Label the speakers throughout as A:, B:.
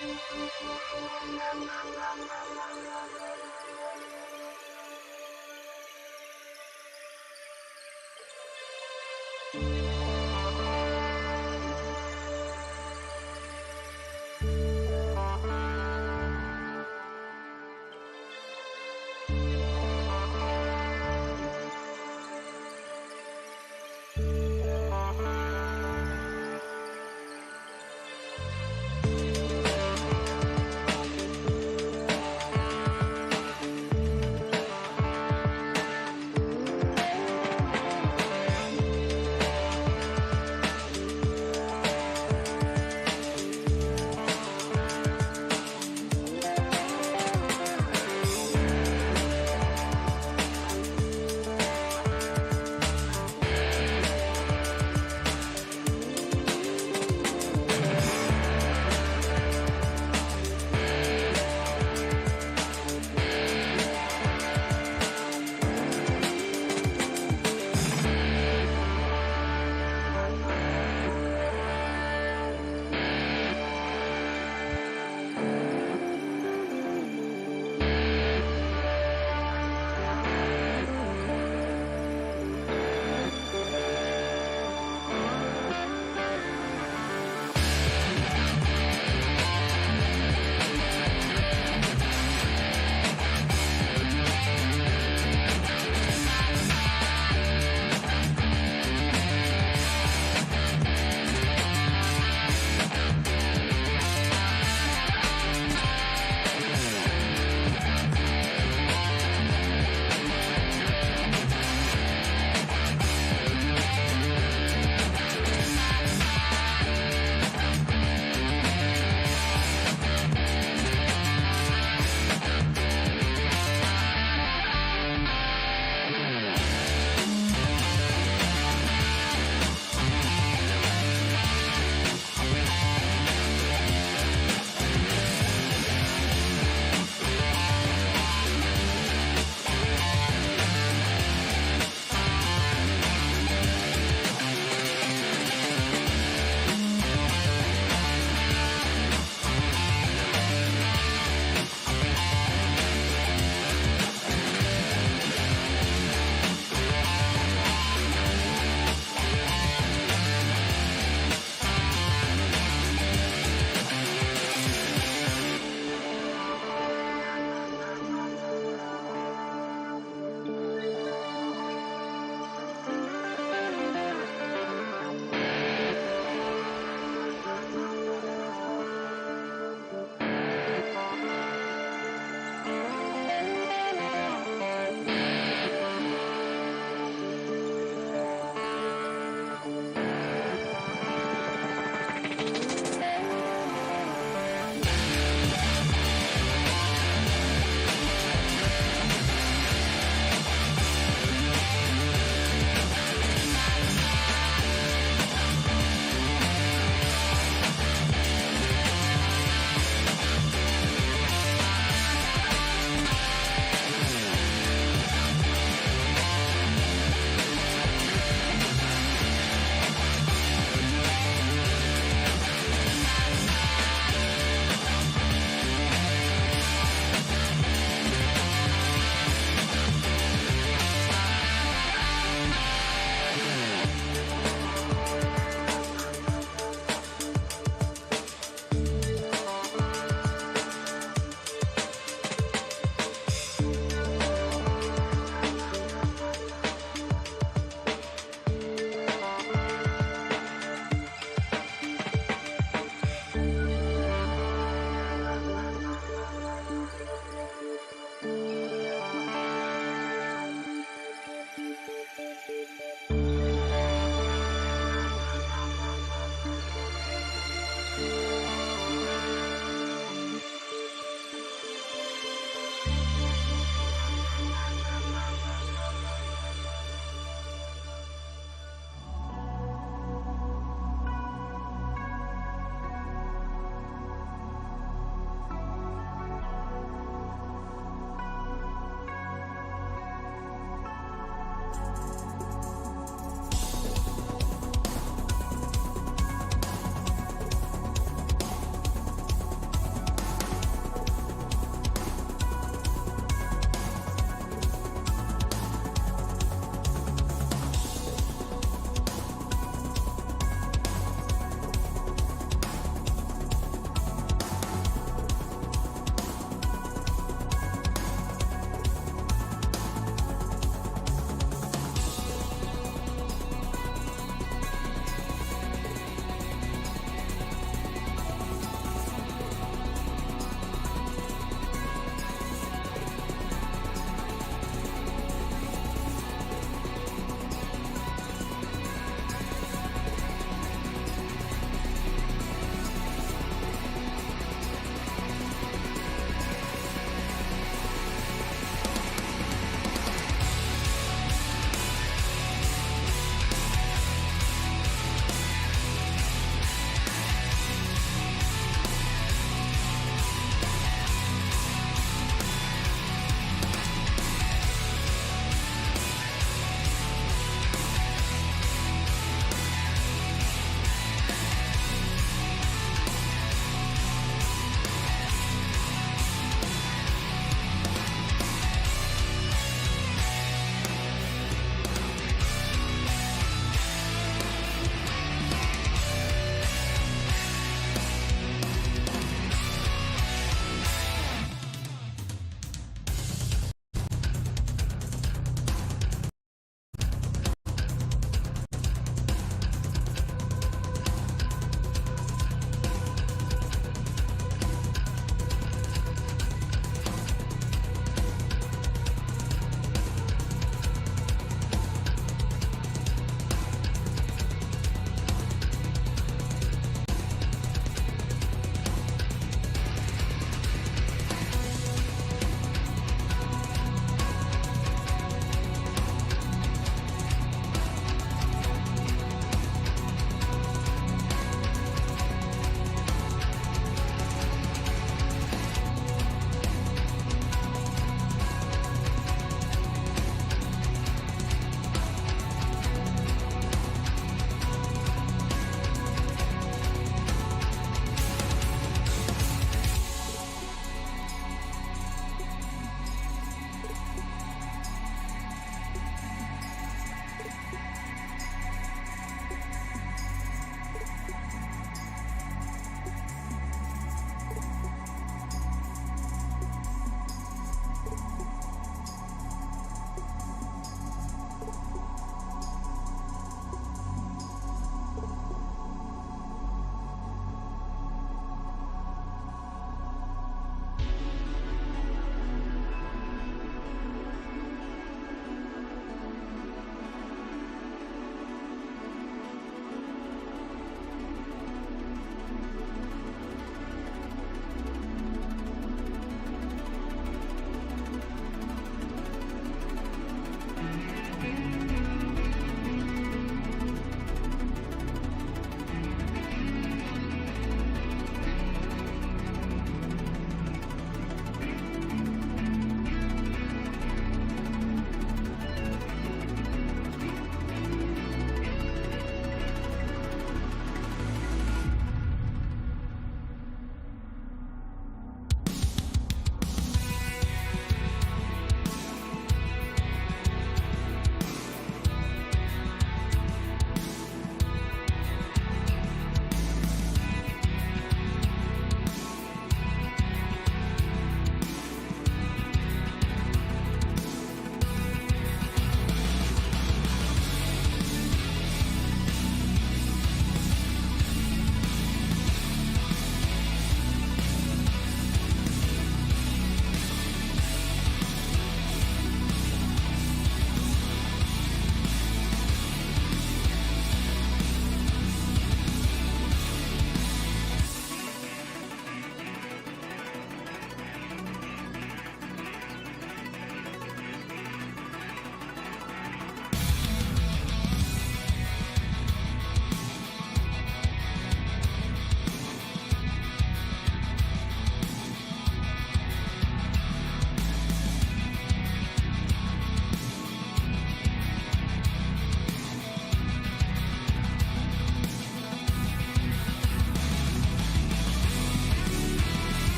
A: ค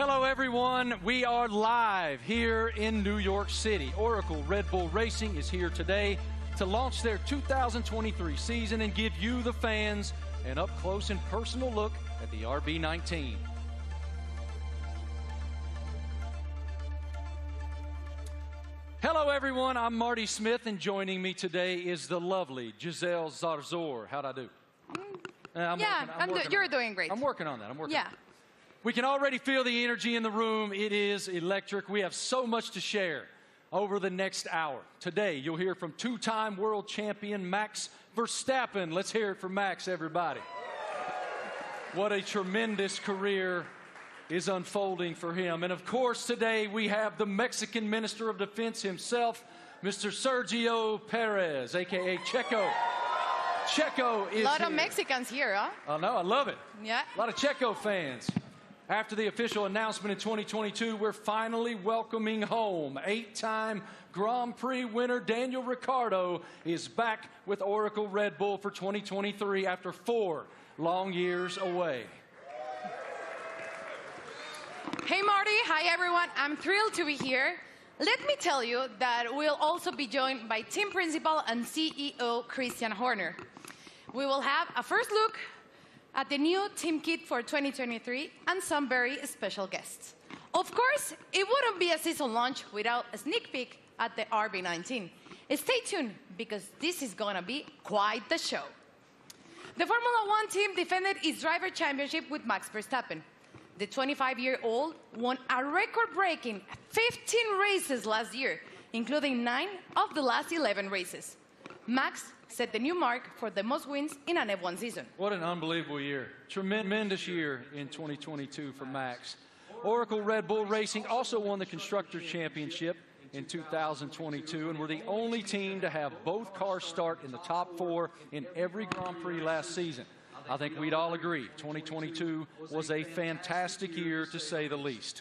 A: Hello, everyone. We are live here in New York City. Oracle Red Bull Racing is here today to launch their 2023 season and give you, the fans, an up-close and personal look at the RB19. Hello, everyone. I'm Marty Smith, and joining me today is the lovely Giselle Zarzor. How'd I do?
B: You're doing great.
A: I'm working on that. We can already feel the energy in the room. It is electric. We have so much to share over the next hour. Today, you'll hear from two-time world champion Max Verstappen. Let's hear it for Max, everybody. What a tremendous career is unfolding for him. And of course, today we have the Mexican Minister of Defense himself, Mr. Sergio Perez, a.k.a. CHECO. CHECO is
B: a lot
A: here.
B: of Mexicans here, huh?
A: I know, I love it.
B: Yeah.
A: A lot of CHECO fans. After the official announcement in 2022, we're finally welcoming home. 8-time Grand Prix winner Daniel Ricciardo is back with Oracle Red Bull for 2023 after 4 long years away.
B: Hey, Marty. Hi, everyone. I'm thrilled to be here. Let me tell you that we'll also be joined by team principal and CEO Christian Horner. We will have a first look at the new team kit for 2023 and some very special guests. Of course, it wouldn't be a season launch without a sneak peek at the RB19. Stay tuned, because this is going to be quite the show. The Formula One team defended its driver championship with Max Verstappen. The 25-year-old won a record-breaking 15 races last year, including 9 of the last 11 races. Max set the new mark for the most wins in an F1 season.
A: What an unbelievable year. Tremendous year in 2022 for Max. Oracle Red Bull Racing also won the Constructors' Championship in 2022 and were the only team to have both cars start in the top 4 in every Grand Prix last season. I think we'd all agree 2022 was a fantastic year, to say the least.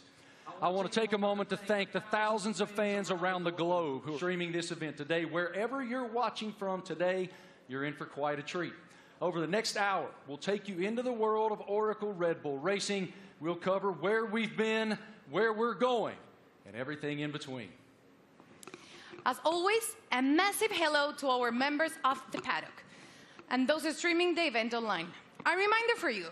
A: I want to take a moment to thank the thousands of fans around the globe who are streaming this event today. Wherever you're watching from today, you're in for quite a treat. Over the next hour, we'll take you into the world of Oracle Red Bull Racing. We'll cover where we've been, where we're going, and everything in between.
B: As always, a massive hello to our members of the paddock and those streaming the event online. A reminder for you,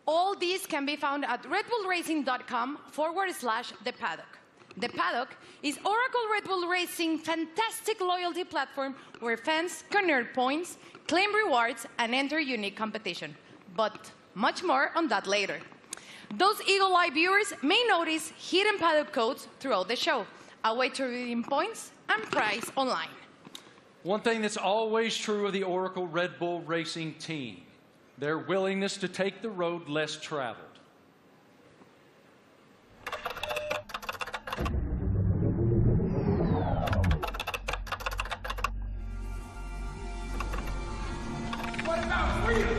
B: all these can be found at redbullracing.com/the paddock. The Paddock is Oracle Red Bull Racing's fantastic loyalty platform where fans can earn points, claim rewards, and enter unique competition. But much more on that later. Those Eagle Eye viewers may notice hidden paddock codes throughout the show, a way to redeem points and prize online.
A: One thing that's always true of the Oracle Red Bull Racing team, their willingness to take the road less traveled.
C: What about freedom?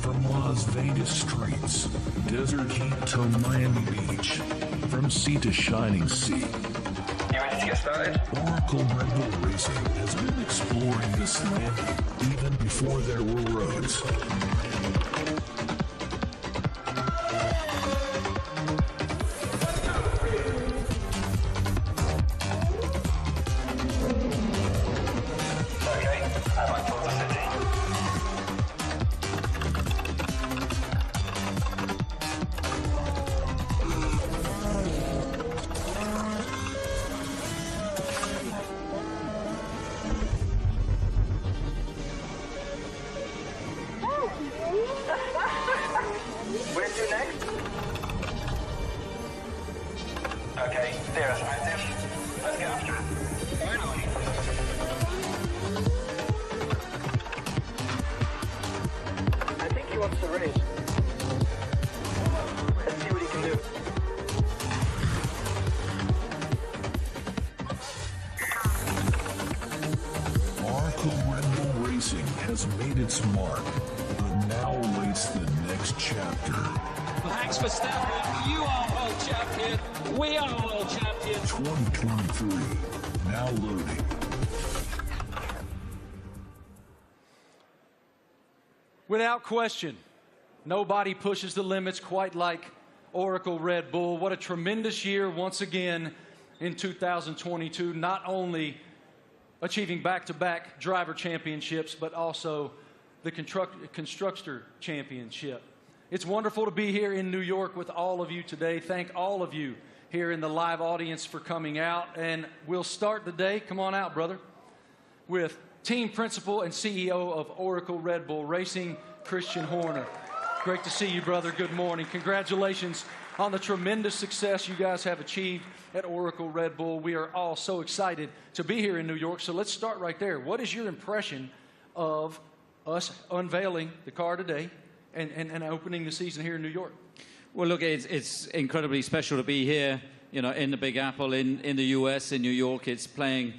C: From Las Vegas streets, desert heat to Miami Beach, from sea to shining sea.
D: You ready to get started?
C: Oracle Red Bull Racing has been exploring this land even before there were roads.
D: Okay, I'm on top of the city. Where to next? Okay, there's active. Let's get after it. Finally. I think he wants to race. Let's see what he can do.
C: Oracle Red Bull Racing has made its mark, but now awaits the next chapter.
E: Max Verstappen, you are world champion. We are world champion.
C: 2023, now loading.
A: Without question, Nobody pushes the limits quite like Oracle Red Bull. What a tremendous year once again in 2022, not only achieving back-to-back driver championships, but also the constructor championship. It's wonderful to be here in New York with all of you today. Thank all of you here in the live audience for coming out. And we'll start the day, come on out, brother, with team principal and CEO of Oracle Red Bull Racing, Christian Horner. Great to see you, brother. Good morning. Congratulations on the tremendous success you guys have achieved at Oracle Red Bull. We are all so excited to be here in New York. So let's start right there. What is your impression of us unveiling the car today and opening the season here in New York?
F: Well, look, it's incredibly special to be here, you know, in the Big Apple, in the U.S., in New York. It's playing,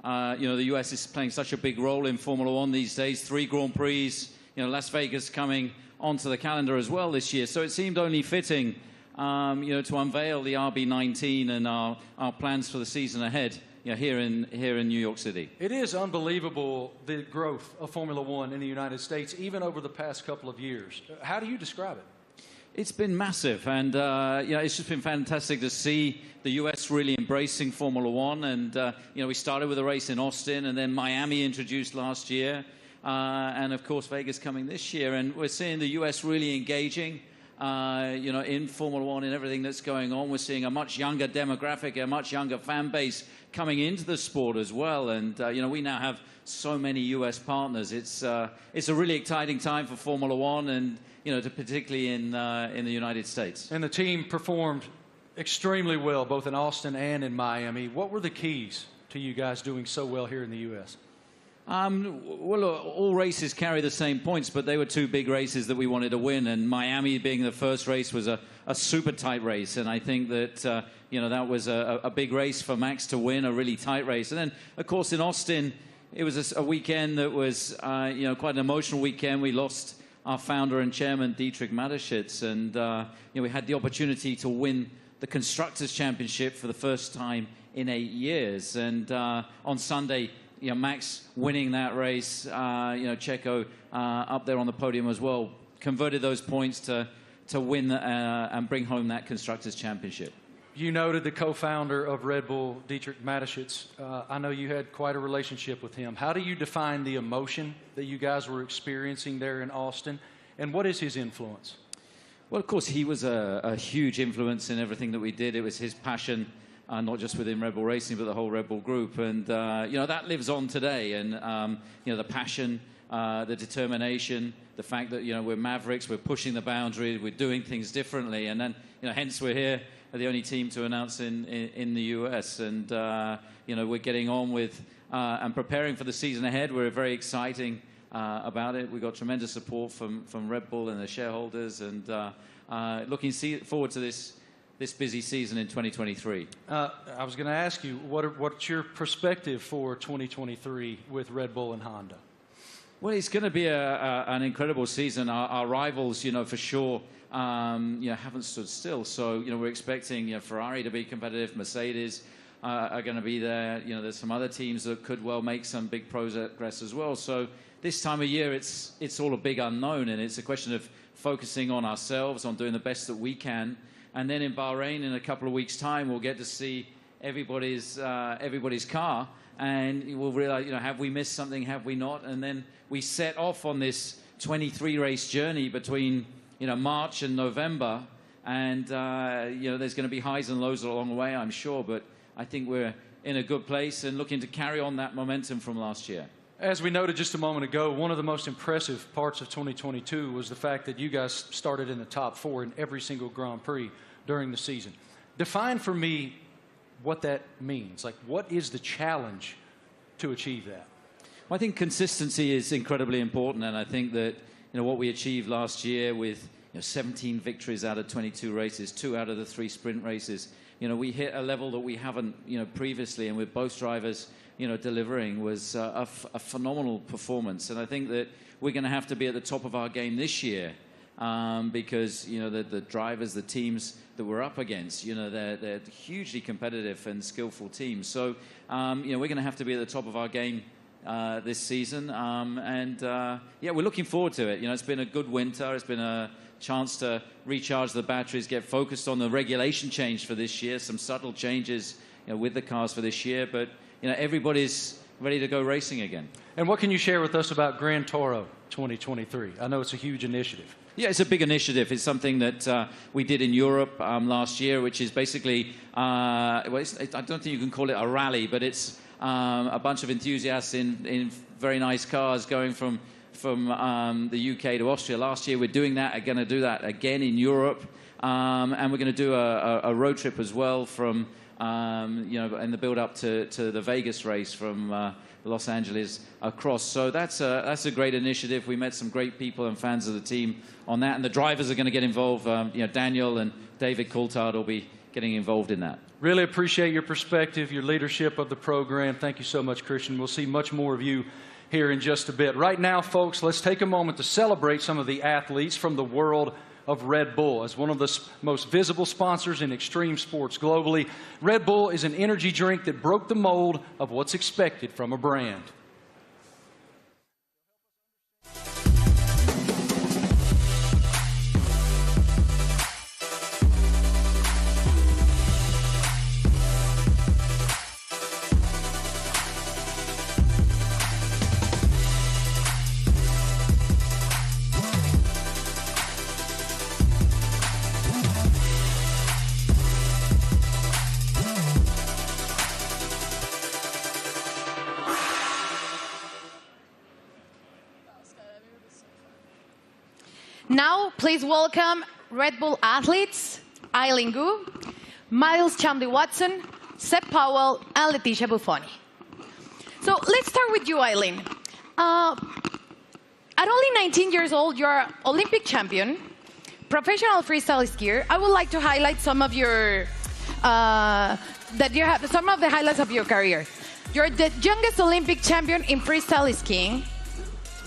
F: you know, the U.S. is playing such a big role in Formula One these days. 3 Grand Prix, you know, Las Vegas coming onto the calendar as well this year. So it seemed only fitting, you know, to unveil the RB19 and our plans for the season ahead, you know, here in New York City.
A: It is unbelievable, the growth of Formula One in the United States, even over the past couple of years. How do you describe it?
F: It's been massive, and you know, it's just been fantastic to see the U.S. really embracing Formula One. And you know, we started with a race in Austin, and then Miami introduced last year, and of course Vegas coming this year. And we're seeing the U.S. really engaging, you know, in Formula One and everything that's going on. We're seeing a much younger demographic, a much younger fan base coming into the sport as well. And you know, we now have so many U.S. partners. It's a really exciting time for Formula One, and you know, particularly in the United States.
A: And the team performed extremely well, both in Austin and in Miami. What were the keys to you guys doing so well here in the U.S.?
F: Well, all races carry the same points, but they were 2 big races that we wanted to win. And Miami being the first race was a super tight race. And I think that, you know, that was a big race for Max to win, a really tight race. And then, of course, in Austin, it was a weekend that was, you know, quite an emotional weekend. We lost our founder and chairman, Dietrich Mateschitz. And, you know, we had the opportunity to win the Constructors' Championship for the first time in 8 years. And on Sunday, you know, Max winning that race, you know, CHECO up there on the podium as well, converted those points to win and bring home that Constructors' Championship.
A: You noted the co-founder of Red Bull, Dietrich Mateschitz. I know you had quite a relationship with him. How do you define the emotion that you guys were experiencing there in Austin, and what is his influence?
F: Well, of course, he was a huge influence in everything that we did. It was his passion, not just within Red Bull Racing, but the whole Red Bull group. And, you know, that lives on today. And, you know, the passion, the determination, the fact that, you know, we're mavericks, we're pushing the boundary, we're doing things differently. And then, you know, hence we're here, the only team to announce in the US. And, you know, we're getting on with and preparing for the season ahead. We're very exciting about it. We got tremendous support from Red Bull and the shareholders, and looking forward to this busy season in 2023. I
A: was going to ask you, what's your perspective for 2023 with Red Bull and Honda?
F: Well, it's going to be an incredible season. Our rivals, you know, for sure, you know, haven't stood still. So, you know, we're expecting, you know, Ferrari to be competitive, Mercedes are going to be there. You know, there's some other teams that could well make some big progress as well. So this time of year, it's all a big unknown, and it's a question of focusing on ourselves, on doing the best that we can. And then in Bahrain, in a couple of weeks' time, we'll get to see everybody's car, and we'll realize, you know, have we missed something, have we not? And then we set off on this 23-race journey between, you know, March and November, and you know, there's going to be highs and lows along the way, I'm sure, but I think we're in a good place and looking to carry on that momentum from last year.
A: As we noted just a moment ago, one of the most impressive parts of 2022 was the fact that you guys started in the top 4 in every single Grand Prix during the season. Define for me what that means. Like, what is the challenge to achieve that?
F: Well, I think consistency is incredibly important, and I think that, you know, what we achieved last year with, you know, 17 victories out of 22 races, 2 out of the 3 sprint races, you know, we hit a level that we haven't, you know, previously, and with both drivers, you know, delivering was a phenomenal performance. And I think that we're going to have to be at the top of our game this year, because, you know, the drivers, the teams that we're up against, you know, they're hugely competitive and skillful teams. So, you know, we're going to have to be at the top of our game this season. Yeah, we're looking forward to it. You know, it's been a good winter. It's been a chance to recharge the batteries, get focused on the regulation change for this year, some subtle changes, you know, with the cars for this year. But, you know, everybody's ready to go racing again.
A: And what can you share with us about Gran Toro 2023? I know it's a huge initiative.
F: Yeah, it's a big initiative. It's something that we did in Europe last year, which is basically, I don't think you can call it a rally, but it's a bunch of enthusiasts in very nice cars going from the UK to Austria. Last year we're doing that, are going to do that again in Europe, and we're going to do a road trip as well from, you know, in the build-up to the Vegas race from Los Angeles across. So that's a great initiative. We met some great people and fans of the team on that, and the drivers are going to get involved. You know, Daniel and David Coulthard will be getting involved in that.
A: Really appreciate your perspective, your leadership of the program. Thank you so much, Christian. We'll see much more of you here in just a bit. Right now, folks, let's take a moment to celebrate some of the athletes from the world of Red Bull. As one of the most visible sponsors in extreme sports globally, Red Bull is an energy drink that broke the mold of what's expected from a brand.
B: Now, please welcome Red Bull athletes, Eileen Gu, Miles Chamley-Watson, Seb Powell, and Leticia Buffoni. So let's start with you, Eileen. At only 19 years old, you're an Olympic champion, professional freestyle skier. I would like to highlight some of your some of the highlights of your career. You're the youngest Olympic champion in freestyle skiing,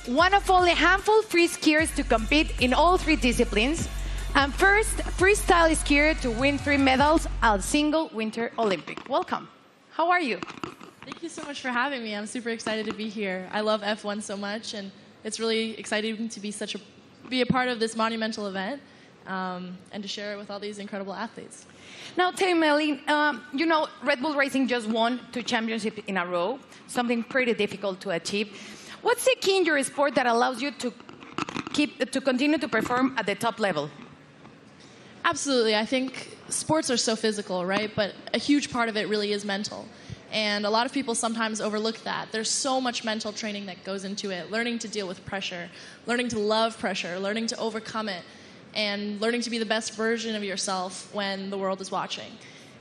B: one of only a handful of free skiers to compete in all 3 disciplines, and first freestyle skier to win 3 medals at a single Winter Olympic. Welcome. How are you?
G: Thank you so much for having me. I'm super excited to be here. I love F1 so much, and it's really exciting to be a part of this monumental event and to share it with all these incredible athletes.
B: Now, tell me, Eileen, you know, Red Bull Racing just won 2 championships in a row, something pretty difficult to achieve. What's the key in your sport that allows you to continue to perform at the top level?
G: Absolutely. I think sports are so physical, right? But a huge part of it really is mental. And a lot of people sometimes overlook that. There's so much mental training that goes into it, learning to deal with pressure, learning to love pressure, learning to overcome it, and learning to be the best version of yourself when the world is watching.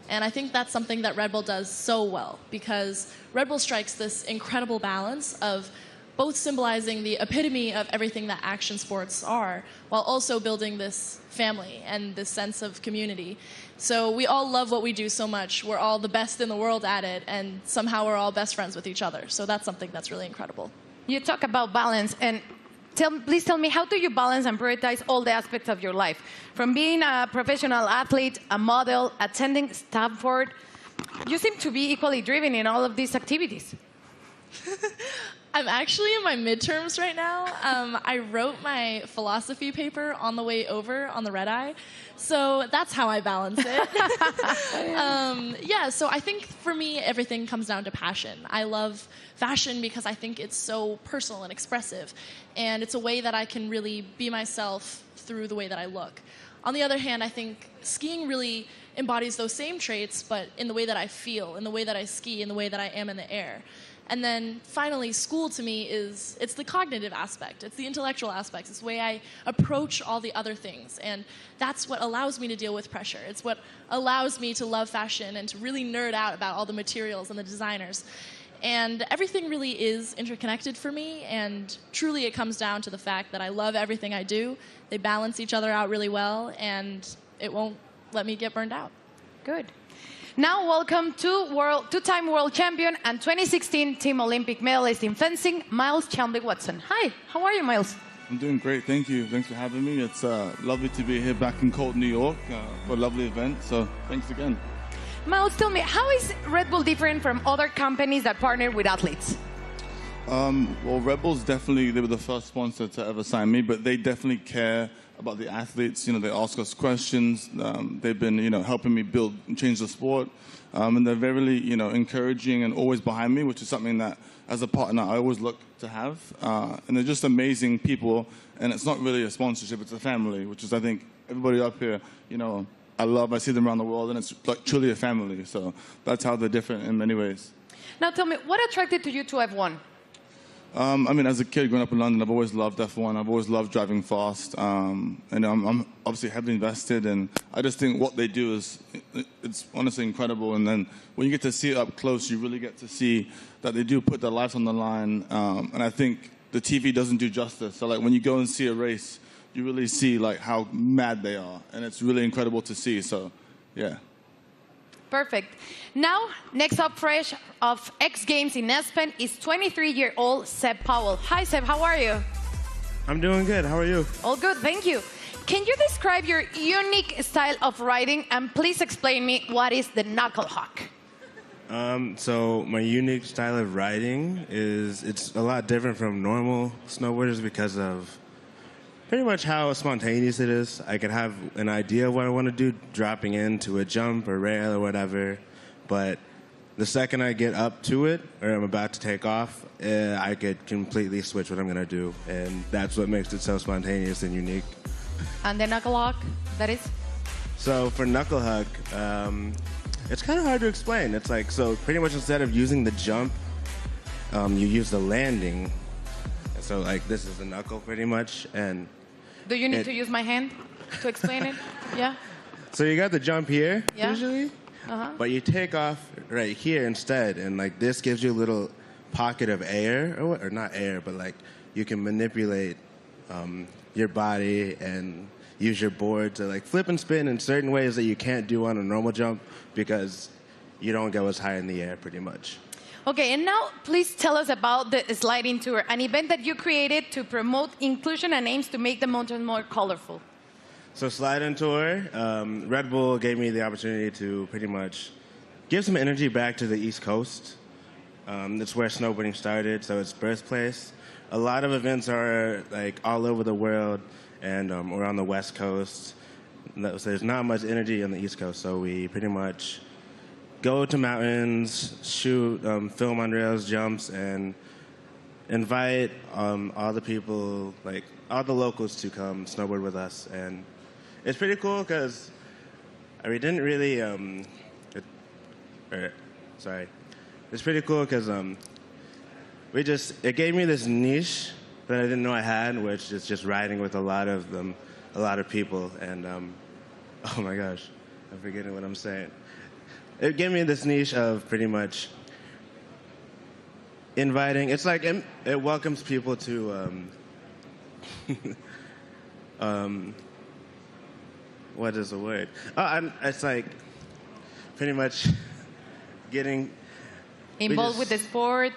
G: And I think that's something that Red Bull does so well, because Red Bull strikes this incredible balance of both symbolizing the epitome of everything that action sports are, while also building this family and this sense of community. So we all love what we do so much. We're all the best in the world at it, and somehow we're all best friends with each other. So that's something that's really incredible.
B: You talk about balance, and please tell me, how do you balance and prioritize all the aspects of your life? From being a professional athlete, a model, attending Stanford, you seem to be equally driven in all of these activities.
G: I'm actually in my midterms right now. I wrote my philosophy paper on the way over on the red eye, so that's how I balance it. Yeah, so I think for me, everything comes down to passion. I love fashion because I think it's so personal and expressive, and it's a way that I can really be myself through the way that I look. On the other hand, I think skiing really embodies those same traits, but in the way that I feel, in the way that I ski, in the way that I am in the air. And then finally, school to me it's the cognitive aspect, it's the intellectual aspects, it's the way I approach all the other things. And that's what allows me to deal with pressure. It's what allows me to love fashion and to really nerd out about all the materials and the designers. And everything really is interconnected for me, and truly it comes down to the fact that I love everything I do. They balance each other out really well, and it won't let me get burned out.
B: Good. Now, welcome to two-time world champion and 2016 Team Olympic medalist in fencing, Miles Chamley-Watson. Hi, how are you, Miles?
H: I'm doing great, thank you. Thanks for having me. It's lovely to be here back in cold New York for a lovely event, so thanks again.
B: Miles, tell me, how is Red Bull different from other companies that partner with athletes?
H: Well, Red Bulls definitely, they were the first sponsor to ever sign me, but they definitely care about the athletes. You know, they ask us questions. They've been, you know, helping me build and change the sport. And they're very, you know, encouraging and always behind me, which is something that, as a partner, I always look to have. And they're just amazing people. And it's not really a sponsorship, it's a family, which is, I think, everybody up here, you know, I see them around the world, and it's like truly a family. So that's how they're different in many ways.
B: Now tell me, what attracted to you to F1?
H: I mean, as a kid growing up in London, I've always loved F1. I've always loved driving fast. And I'm obviously heavily invested. And I just think what they do is, it's honestly incredible. And then when you get to see it up close, you really get to see that they do put their lives on the line. And I think the TV doesn't do justice. So, like, when you go and see a race, you really see, like, how mad they are. And it's really incredible to see. So, yeah.
B: Perfect. Now, next up fresh of X Games in Aspen is 23-year-old Seb Powell. Hi, Seb, how are you?
I: I'm doing good. How are you?
B: All good, thank you. Can you describe your unique style of riding, and please explain me what is the knuckle hawk?
I: So my unique style of riding is, it's a lot different from normal snowboarders because of pretty much how spontaneous it is. I can have an idea of what I want to do dropping into a jump or rail or whatever, but the second I get up to it or I'm about to take off, I could completely switch what I'm going to do, and that's what makes it so spontaneous and unique.
B: And the knuckle hawk, that is?
I: So for knuckle hug, it's kind of hard to explain. It's like, so pretty much instead of using the jump, you use the landing. So like this is the knuckle pretty much, and
B: do you need to use my hand to explain it? Yeah.
I: So you got the jump here,
B: yeah.
I: Usually, but you take off right here instead, and like this gives you a little pocket of air, or not air, but like you can manipulate your body and use your board to like flip and spin in certain ways that you can't do on a normal jump because you don't go as high in the air pretty much.
B: Okay, and now please tell us about the sliding tour, an event that you created to promote inclusion and aims to make the mountain more colorful.
I: So sliding tour, Red Bull gave me the opportunity to pretty much give some energy back to the East Coast. That's where snowboarding started, so it's birthplace. A lot of events are like all over the world, and we're on the West Coast. So there's not much energy on the East Coast, so we pretty much go to mountains, shoot, film on rails, jumps, and invite all the people, like all the locals, to come snowboard with us. And it's pretty cool because we didn't really, it's pretty cool because it gave me this niche that I didn't know I had, which is just riding with a lot of people. And oh my gosh, I'm forgetting what I'm saying. It gave me this niche of pretty much inviting. It's like it welcomes people to what is the word? It's like pretty much getting
B: involved with the sport.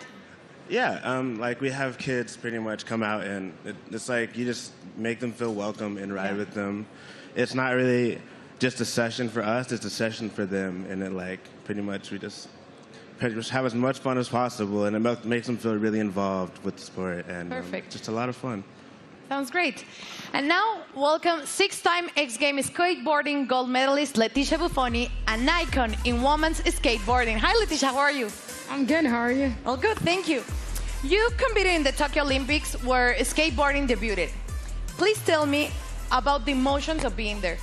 I: Yeah, like we have kids pretty much come out, and it's like you just make them feel welcome and ride with them. It's not really just a session for us, it's a session for them, and it like pretty much we just have as much fun as possible, and it makes them feel really involved with the sport, and just a lot of fun.
B: Sounds great. And now, welcome six-time X Games skateboarding gold medalist Leticia Buffoni, an icon in women's skateboarding. Hi, Leticia, how are you?
J: I'm good, how are you?
B: All good, thank you. You competed in the Tokyo Olympics where skateboarding debuted. Please tell me about the emotions of being there.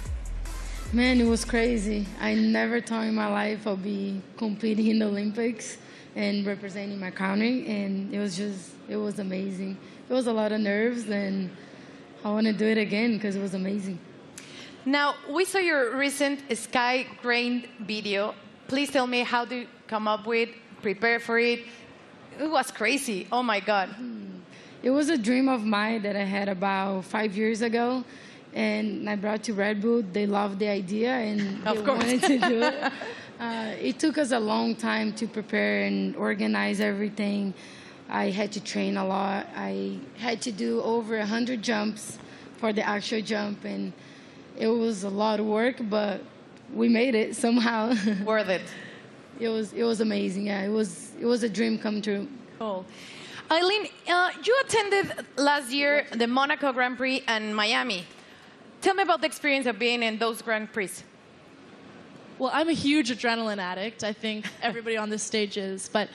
J: Man, it was crazy. I never thought in my life I'd be competing in the Olympics and representing my country, and it was amazing. It was a lot of nerves, and I want to do it again because it was amazing.
B: Now, we saw your recent Sky Grain video. Please tell me how to come up with, prepare for it. It was crazy. Oh, my God.
J: It was a dream of mine that I had about 5 years ago, and I brought to Red Bull. They loved the idea, and they wanted to do it. It took us a long time to prepare and organize everything. I had to train a lot. I had to do over 100 jumps for the actual jump, and it was a lot of work, but we made it somehow.
B: Worth it.
J: It was amazing. Yeah, it was a dream come true.
B: Cool. Eileen, you attended last year the Monaco Grand Prix and Miami. Tell me about the experience of being in those Grand Prix.
G: Well, I'm a huge adrenaline addict. I think everybody on this stage is. But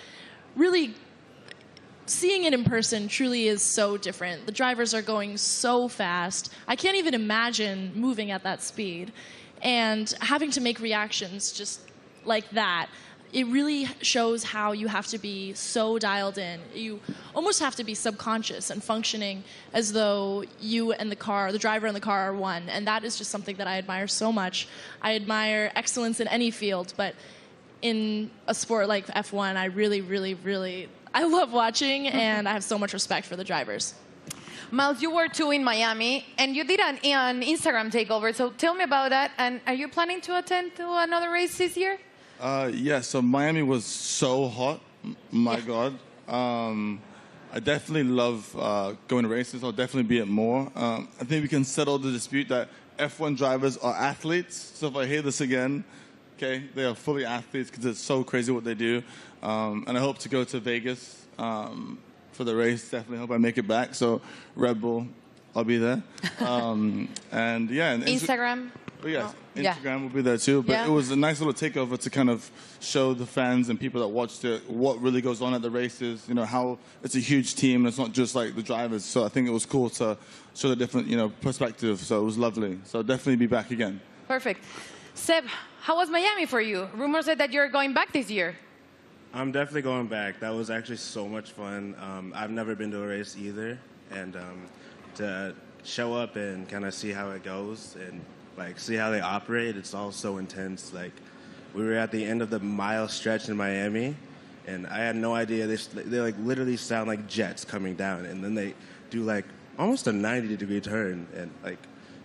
G: really, seeing it in person truly is so different. The drivers are going so fast. I can't even imagine moving at that speed. And having to make reactions just like that, it really shows how you have to be so dialed in. You almost have to be subconscious and functioning as though you and the driver and the car are one. And that is just something that I admire so much. I admire excellence in any field, but in a sport like F1, I really, I love watching, and I have so much respect for the drivers.
B: Miles, you were too in Miami, and you did an Instagram takeover. So tell me about that. And are you planning to attend to another race this year?
H: Yeah, so Miami was so hot. My God. I definitely love going to races. I'll definitely be at more. I think we can settle the dispute that F1 drivers are athletes. So if I hear this again, okay, they are fully athletes because it's so crazy what they do. And I hope to go to Vegas for the race. Definitely hope I make it back. So Red Bull, I'll be there. And yeah. And
B: Instagram?
H: Oh, yes, Instagram will be there too. But it was a nice little takeover to kind of show the fans and people that watched it what really goes on at the races. You know, how it's a huge team. It's not just like the drivers. So I think it was cool to show the different, perspective. So it was lovely. So I'll definitely be back again.
B: Perfect. Seb, how was Miami for you? Rumors said that you're going back this year.
I: I'm definitely going back. That was actually so much fun. I've never been to a race either. And to show up and kind of see how it goes and see how they operate, it's all so intense. We were at the end of the mile stretch in Miami, and I had no idea. They literally sound like jets coming down, and then they do almost a 90-degree turn, and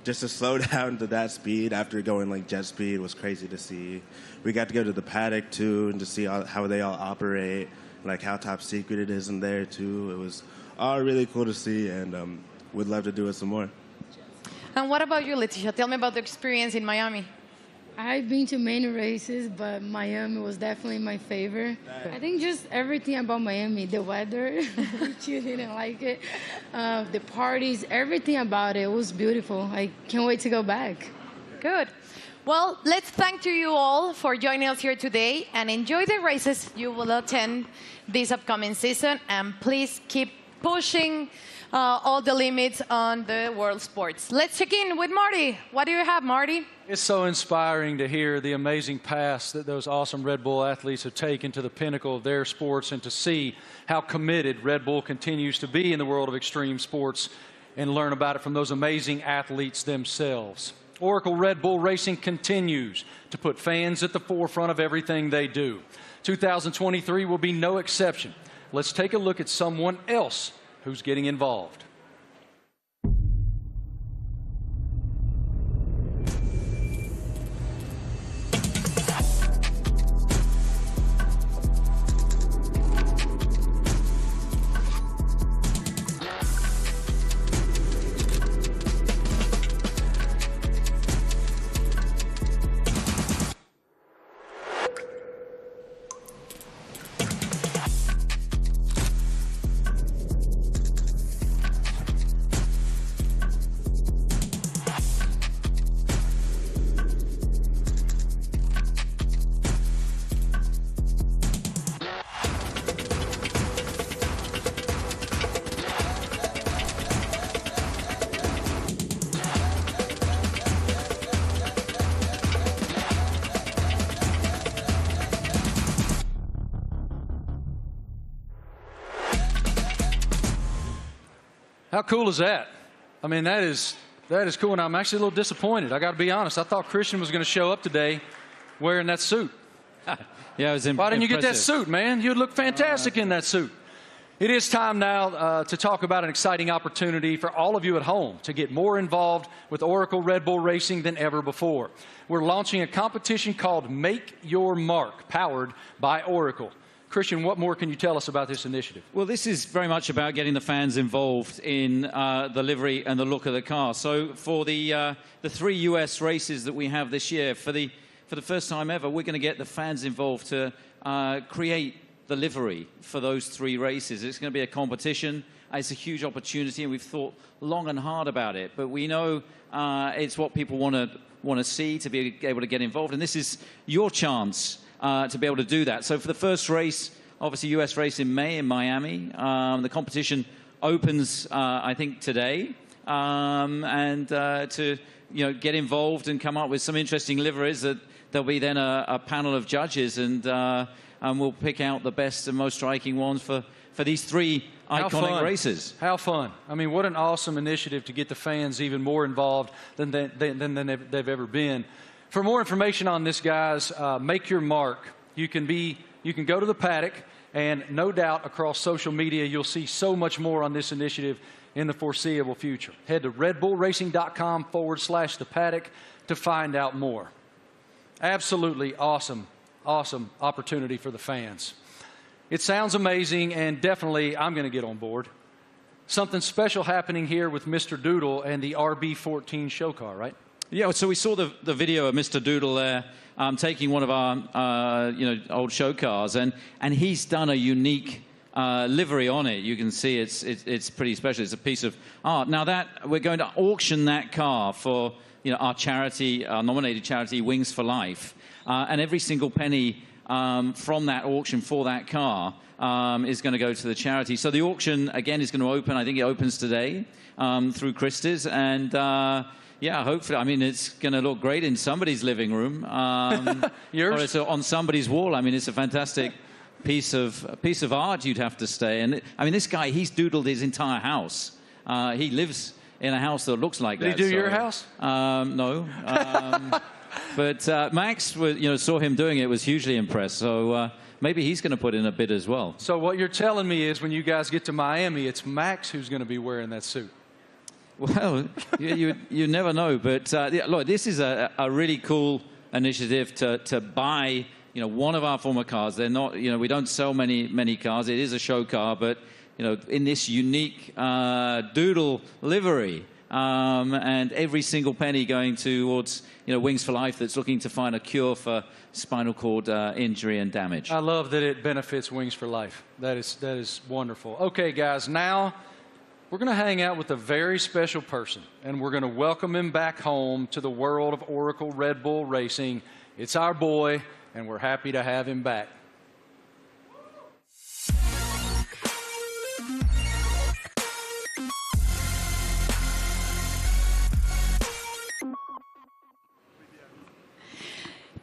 I: just to slow down to that speed after going jet speed was crazy to see. We got to go to the paddock too, and to see how they all operate, how top secret it is in there too. It was all really cool to see, and would love to do it some more.
B: And what about you, Leticia? Tell me about the experience in Miami.
J: I've been to many races, but Miami was definitely my favorite. I think just everything about Miami, the weather, which you didn't like it, the parties, everything about it was beautiful. I can't wait to go back.
B: Good. Well, let's thank you all for joining us here today and enjoy the races you will attend this upcoming season. And please keep pushing all the limits on the world sports. Let's check in with Marty. What do you have, Marty?
A: It's so inspiring to hear the amazing paths that those awesome Red Bull athletes have taken to the pinnacle of their sports, and to see how committed Red Bull continues to be in the world of extreme sports and learn about it from those amazing athletes themselves. Oracle Red Bull Racing continues to put fans at the forefront of everything they do. 2023 will be no exception. Let's take a look at someone else who's getting involved. How cool is that? I mean, that is cool, and I'm actually a little disappointed. I got to be honest. I thought Christian was going to show up today wearing that suit.
F: Yeah, it was
A: Why didn't you get that suit, man? You'd look fantastic in that suit. It is time now to talk about an exciting opportunity for all of you at home to get more involved with Oracle Red Bull Racing than ever before. We're launching a competition called Make Your Mark, powered by Oracle. Christian, what more can you tell us about this initiative?
F: Well, this is very much about getting the fans involved in the livery and the look of the car. So for the 3 US races that we have this year, for the first time ever, we're going to get the fans involved to create the livery for those 3 races. It's going to be a competition. It's a huge opportunity, and we've thought long and hard about it. But we know it's what people want to see, to be able to get involved. And this is your chance to be able to do that. So for the first race, obviously US race in May in Miami, the competition opens, I think, today. To get involved and come up with some interesting liveries, that there'll be then a panel of judges, and we'll pick out the best and most striking ones for these 3 iconic races.
A: How fun. I mean, what an awesome initiative to get the fans even more involved than they've ever been. For more information on this, guys, make your mark. You can go to the paddock, and no doubt across social media you'll see so much more on this initiative in the foreseeable future. Head to redbullracing.com/the paddock to find out more. Absolutely awesome opportunity for the fans. It sounds amazing, and definitely I'm going to get on board. Something special happening here with Mr. Doodle and the RB19 show car, right?
F: Yeah, so we saw the video of Mr. Doodle there taking one of our old show cars, and he's done a unique livery on it. You can see it's pretty special. It's a piece of art. Now that we're going to auction that car for our charity, our nominated charity, Wings for Life, and every single penny from that auction for that car is going to go to the charity. So the auction again is going to open. I think it opens today through Christie's, and yeah, hopefully. I mean, it's going to look great in somebody's living room.
A: Yours?
F: Or it's on somebody's wall. I mean, it's a fantastic piece of art, you'd have to say. And I mean, this guy, he's doodled his entire house. He lives in a house that looks like that.
A: Did he do your house?
F: No. But Max, saw him doing it, was hugely impressed. So maybe he's going to put in a bid as well.
A: So what you're telling me is when you guys get to Miami, it's Max who's going to be wearing that suit.
F: Well, you never know. But look, this is a really cool initiative to buy one of our former cars. They're not, we don't sell many cars. It is a show car, but in this unique doodle livery, and every single penny going towards Wings for Life, that's looking to find a cure for spinal cord injury and damage.
A: I love that it benefits Wings for Life. That is wonderful. Okay, guys, now we're going to hang out with a very special person, and we're going to welcome him back home to the world of Oracle Red Bull Racing. It's our boy, and we're happy to have him back.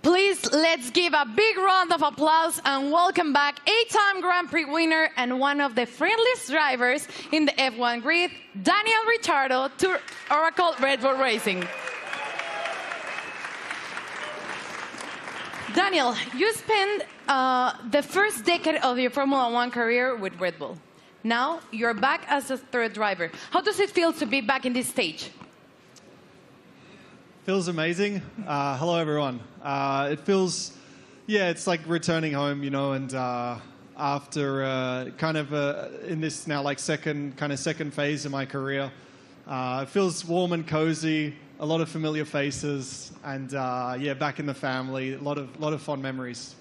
B: Please, let's give a big round of applause and welcome back 8-time Grand Prix winner and one of the friendliest drivers in the F1 grid, Daniel Ricciardo, to Oracle Red Bull Racing. Daniel, you spent the first decade of your Formula One career with Red Bull. Now you're back as a third driver. How does it feel to be back in this stage?
K: Feels amazing. Hello, everyone. It feels, it's like returning home, and after in this now second phase of my career, it feels warm and cozy, a lot of familiar faces, and back in the family, a lot of fond memories.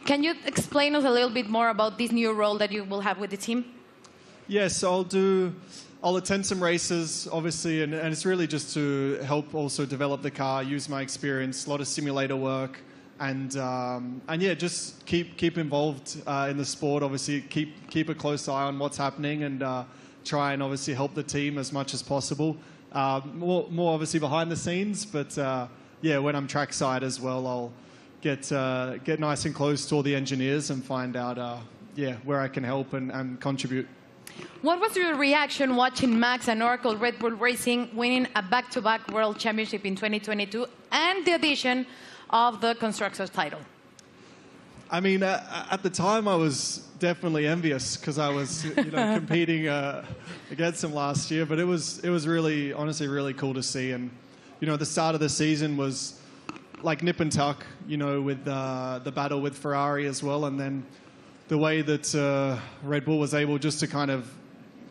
B: Can you explain us a little bit more about this new role that you will have with the team?
K: Yes, I'll attend some races, obviously, and it's really just to help also develop the car, use my experience, a lot of simulator work, and just keep involved in the sport. Obviously, keep a close eye on what's happening, and try and obviously help the team as much as possible. More obviously behind the scenes, but when I'm trackside as well, I'll get nice and close to all the engineers and find out where I can help and contribute.
B: What was your reaction watching Max and Oracle Red Bull Racing winning a back-to-back World Championship in 2022 and the addition of the Constructors title?
K: I mean, at the time I was definitely envious because I was competing against them last year, but it was really, honestly, really cool to see. And the start of the season was like nip and tuck, with the battle with Ferrari as well, and then the way that Red Bull was able just to kind of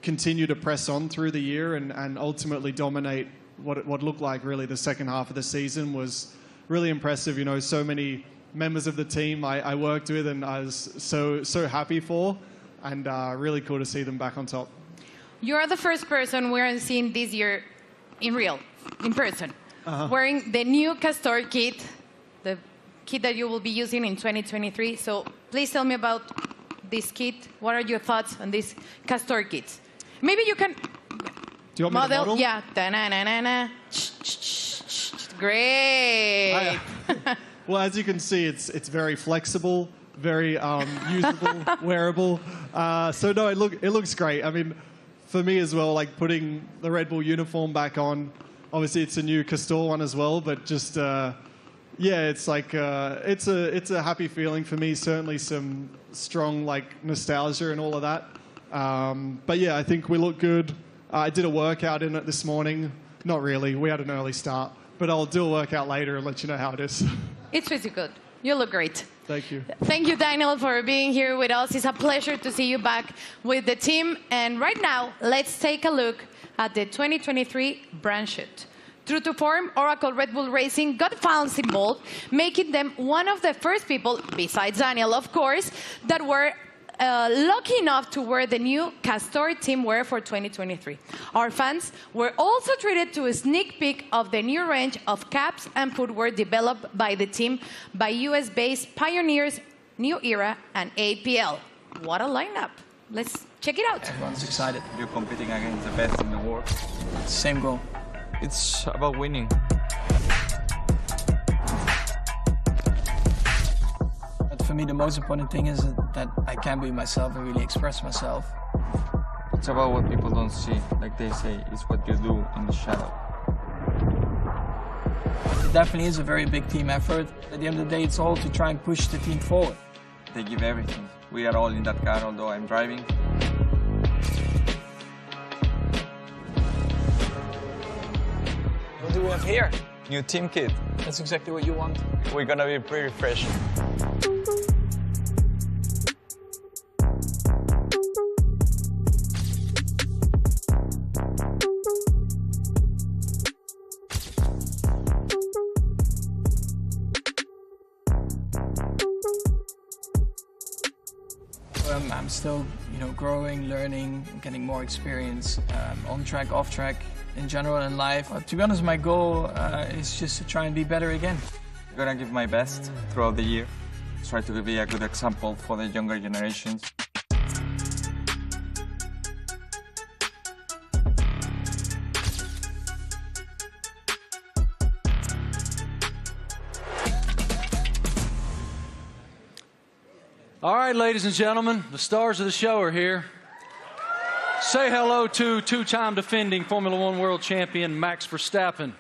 K: continue to press on through the year and ultimately dominate what looked like really the second half of the season was really impressive. So many members of the team I worked with and I was so happy for, and really cool to see them back on top.
B: You are the first person we're seeing this year in person, wearing the new Castor kit, the kit that you will be using in 2023. So please tell me about this kit. What are your thoughts on this Castor kit? Maybe you can
K: Do you want me to model?
B: Yeah. Da-na-na-na-na. Great.
K: Well, as you can see, it's very flexible, very usable, wearable. So no, it looks great. I mean, for me as well, like putting the Red Bull uniform back on. Obviously, it's a new Castor one as well, but just yeah, it's like it's a happy feeling for me. Certainly, some strong like nostalgia and all of that. But yeah, I think we look good. I did a workout in it this morning. Not really. We had an early start, but I'll do a workout later and let you know how it is.
B: It's pretty good. You look great.
K: Thank you.
B: Thank you, Daniel, for being here with us. It's a pleasure to see you back with the team. And right now, let's take a look at the 2023 brand shoot. True to form, Oracle Red Bull Racing got fans involved, making them one of the first people, besides Daniel, of course, that were lucky enough to wear the new Castor team wear for 2023. Our fans were also treated to a sneak peek of the new range of caps and footwear developed by the team by US-based pioneers New Era and APL. What a lineup. Let's check it out.
L: Everyone's excited. You're competing against the best in the world. Same goal. It's about winning. For me, the most important thing is that I can be myself and really express myself. It's about what people don't see. Like they say, it's what you do in the shadow. It definitely is a very big team effort. At the end of the day, it's all to try and push the team forward. They give everything. We are all in that car, although I'm driving. What do we have here? New team kit. That's exactly what you want. We're gonna be pretty fresh. I'm still, growing, learning, getting more experience on track, off track, in general in life. To be honest, my goal is just to try and be better again. I'm gonna give my best throughout the year. Try to be a good example for the younger generations.
A: All right, ladies and gentlemen, the stars of the show are here. Say hello to two-time defending Formula One world champion Max Verstappen,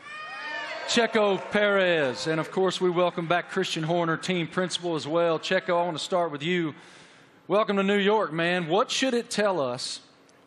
A: Checo Perez, and of course we welcome back Christian Horner, team principal as well. Checo, I want to start with you. Welcome to New York, man. What should it tell us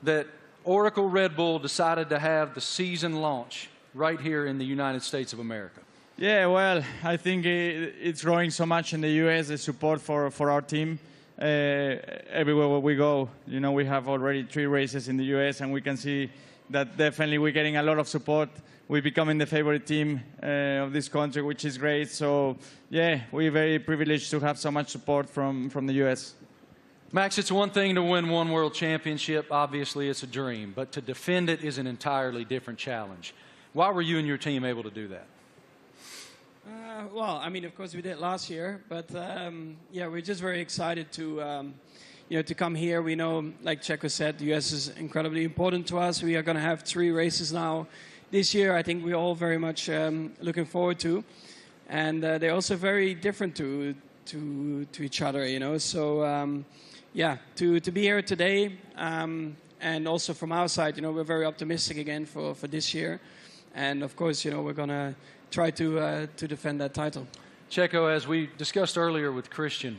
A: that Oracle Red Bull decided to have the season launch right here in the United States of America?
M: Yeah, well, I think it's growing so much in the U.S., the support for our team. Everywhere where we go, we have already 3 races in the U.S., and we can see that definitely we're getting a lot of support. We're becoming the favorite team of this country, which is great. So, yeah, we're very privileged to have so much support from the U.S.
A: Max, it's one thing to win one world championship. Obviously, it's a dream. But to defend it is an entirely different challenge. Why were you and your team able to do that?
N: Well, I mean, of course we did last year, but yeah, we're just very excited to, to come here. We know, like Checo said, the US is incredibly important to us. We are going to have 3 races now this year. I think we're all very much looking forward to, and they're also very different to each other, So, yeah, to be here today, and also from our side, we're very optimistic again for this year, and of course, we're going to try to defend that title.
A: Checo, as we discussed earlier with Christian,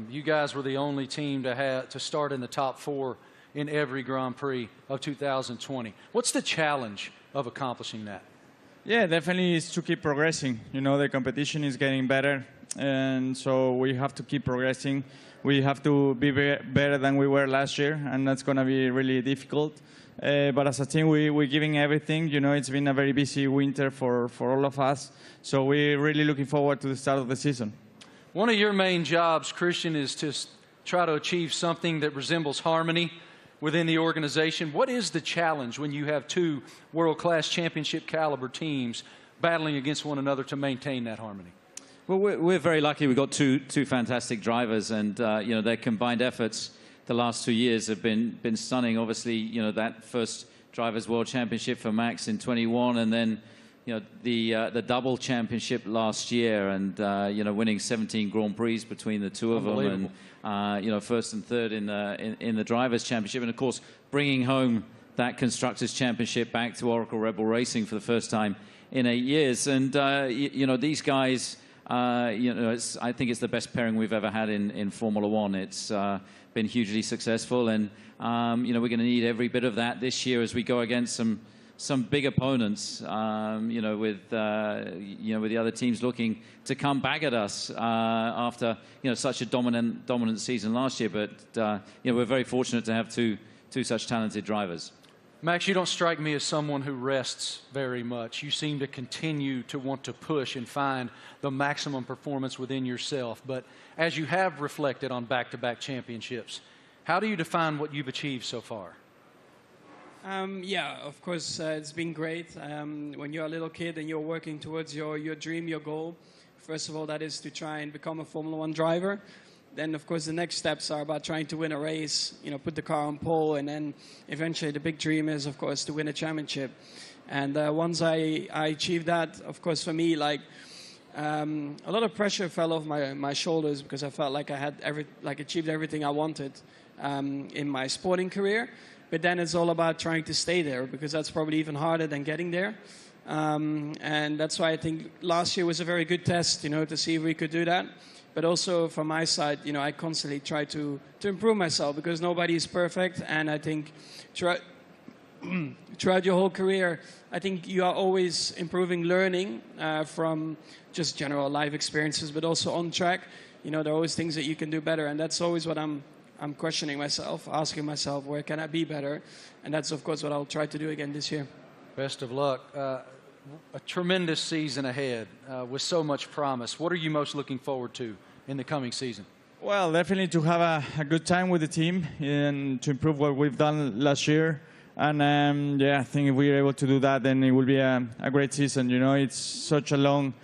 A: you guys were the only team to start in the top 4 in every Grand Prix of 2020. What's the challenge of accomplishing that?
M: Yeah, definitely is to keep progressing. The competition is getting better, and so we have to keep progressing. We have to be better than we were last year, and that's going to be really difficult. But as a team, we're giving everything. It's been a very busy winter for all of us. So we're really looking forward to the start of the season.
A: One of your main jobs, Christian, is to try to achieve something that resembles harmony within the organization. What is the challenge when you have two world-class championship caliber teams battling against one another to maintain that harmony?
F: Well, we're very lucky. We've got two fantastic drivers, and you know, their combined efforts the last 2 years have been stunning. Obviously, you know, that first Drivers' World Championship for Max in 21, and then you know the double championship last year, and you know, winning 17 Grand Prix between the two of them, and you know, first and third in the Drivers' Championship, and of course bringing home that Constructors' Championship back to Oracle Red Bull Racing for the first time in 8 years. And you know, these guys, you know, I think it's the best pairing we've ever had in Formula One. It's been hugely successful, and you know, we're going to need every bit of that this year as we go against some big opponents. You know, with the other teams looking to come back at us after such a dominant season last year. But you know, we're very fortunate to have two such talented drivers.
A: Max, you don't strike me as someone who rests very much. You seem to continue to want to push and find the maximum performance within yourself. But as you have reflected on back-to-back championships, how do you define what you've achieved so far?
N: Yeah, of course, it's been great. When you're a little kid and you're working towards your dream, your goal, first of all, that is to try and become a Formula One driver. Then, of course, the next steps are about trying to win a race, you know, put the car on pole, and then eventually the big dream is, of course, to win a championship. And once I achieved that, of course, for me, like, a lot of pressure fell off my shoulders because I felt like I had achieved everything I wanted in my sporting career. But then it's all about trying to stay there, because that's probably even harder than getting there. And that's why I think last year was a very good test, you know, to see if we could do that. But also from my side, you know, I constantly try to improve myself, because nobody is perfect. And I think throughout your whole career, I think you are always improving, learning from just general life experiences, but also on track. You know, there are always things that you can do better. And that's always what I'm questioning myself, asking myself, where can I be better? And that's, of course, what I'll try to do again this year.
A: Best of luck. A tremendous season ahead with so much promise. What are you most looking forward to in the coming season?
M: Well, definitely to have a good time with the team and to improve what we've done last year. And yeah, I think if we're able to do that, then it will be a great season. You know, it's such a long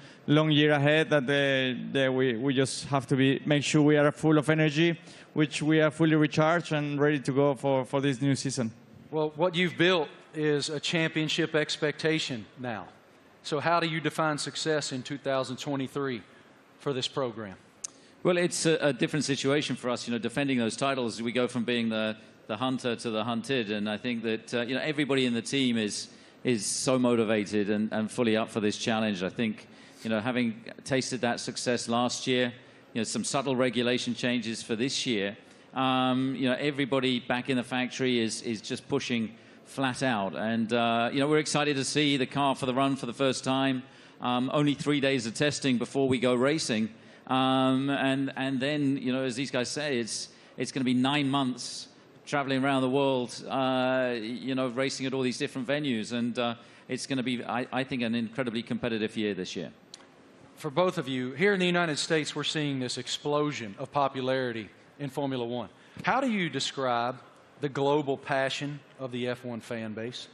M: year ahead that we just have to make sure we are full of energy, which we are fully recharged and ready to go for this new season.
A: Well, what you've built is a championship expectation now. So how do you define success in 2023 for this program?
F: Well, it's a different situation for us, you know, defending those titles. We go from being the hunter to the hunted, and I think that you know, everybody in the team is so motivated and fully up for this challenge. I think, you know, having tasted that success last year, you know, some subtle regulation changes for this year, you know, everybody back in the factory is just pushing flat out. And, you know, we're excited to see the car for the run for the first time. Only 3 days of testing before we go racing. And then, you know, as these guys say, it's going to be 9 months traveling around the world, you know, racing at all these different venues. And it's going to be, I think, an incredibly competitive year this year.
A: For both of you, here in the United States, we're seeing this explosion of popularity in Formula One. How do you describe the global passion of the F1 fan base?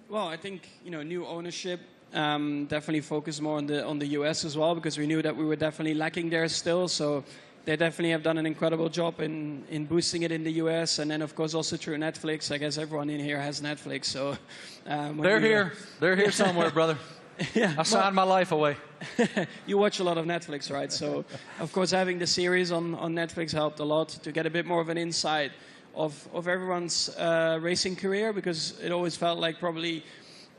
N: Well, I think, you know, new ownership definitely focused more on the US as well, because we knew that we were definitely lacking there still. So they definitely have done an incredible job in boosting it in the US, and then of course also through Netflix. I guess everyone in here has Netflix, so
A: they're here somewhere, brother.
N: Yeah,
A: I signed my life away.
N: You watch a lot of Netflix, right? So, of course, having the series on Netflix helped a lot to get a bit more of an insight of everyone's racing career, because it always felt like probably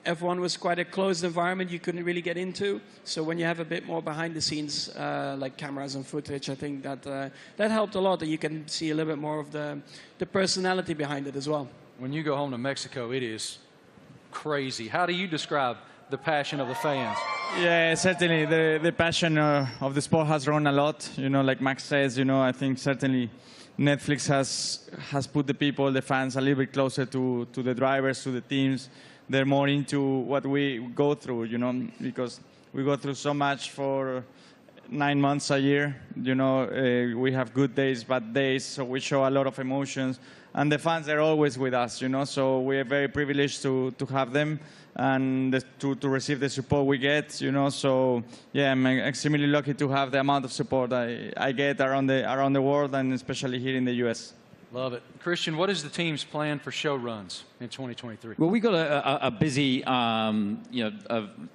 N: F1 was quite a closed environment you couldn't really get into. So when you have a bit more behind the scenes, like cameras and footage, I think that helped a lot, that you can see a little bit more of the personality behind it as well.
A: When you go home to Mexico, it is crazy. How do you describe the passion of the fans?
M: Yeah, certainly the passion of the sport has grown a lot. You know, like Max says, you know, I think certainly Netflix has put the people, the fans, a little bit closer to the drivers, to the teams. They're more into what we go through, you know, because we go through so much for 9 months a year. You know, we have good days, bad days, so we show a lot of emotions. And the fans are always with us, you know, so we are very privileged to have them and to receive the support we get, you know. So, yeah, I'm extremely lucky to have the amount of support I get around the world and especially here in the US.
A: Love it. Christian, what is the team's plan for show runs in 2023?
F: Well, we've got a busy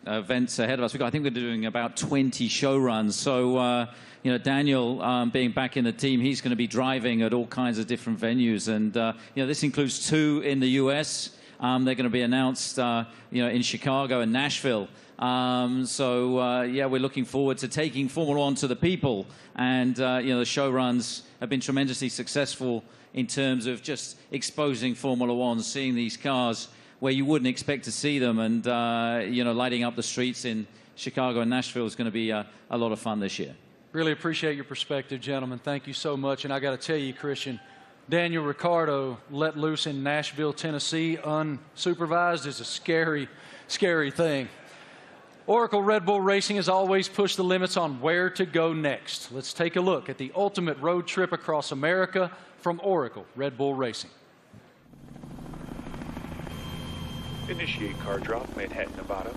F: events ahead of us. I think we're doing about 20 show runs. So, you know, Daniel being back in the team, he's going to be driving at all kinds of different venues. And, you know, this includes 2 in the US. They're going to be announced, you know, in Chicago and Nashville. Yeah, we're looking forward to taking Formula One to the people. And, you know, the show runs have been tremendously successful in terms of just exposing Formula One, seeing these cars where you wouldn't expect to see them, and you know, lighting up the streets in Chicago and Nashville is going to be a lot of fun this year.
A: Really appreciate your perspective, gentlemen. Thank you so much. And I got to tell you, Christian, Daniel Ricciardo let loose in Nashville, Tennessee, unsupervised is a scary, scary thing. Oracle Red Bull Racing has always pushed the limits on where to go next. Let's take a look at the ultimate road trip across America from Oracle Red Bull Racing.
O: Initiate car drop, Manhattan, Nevada.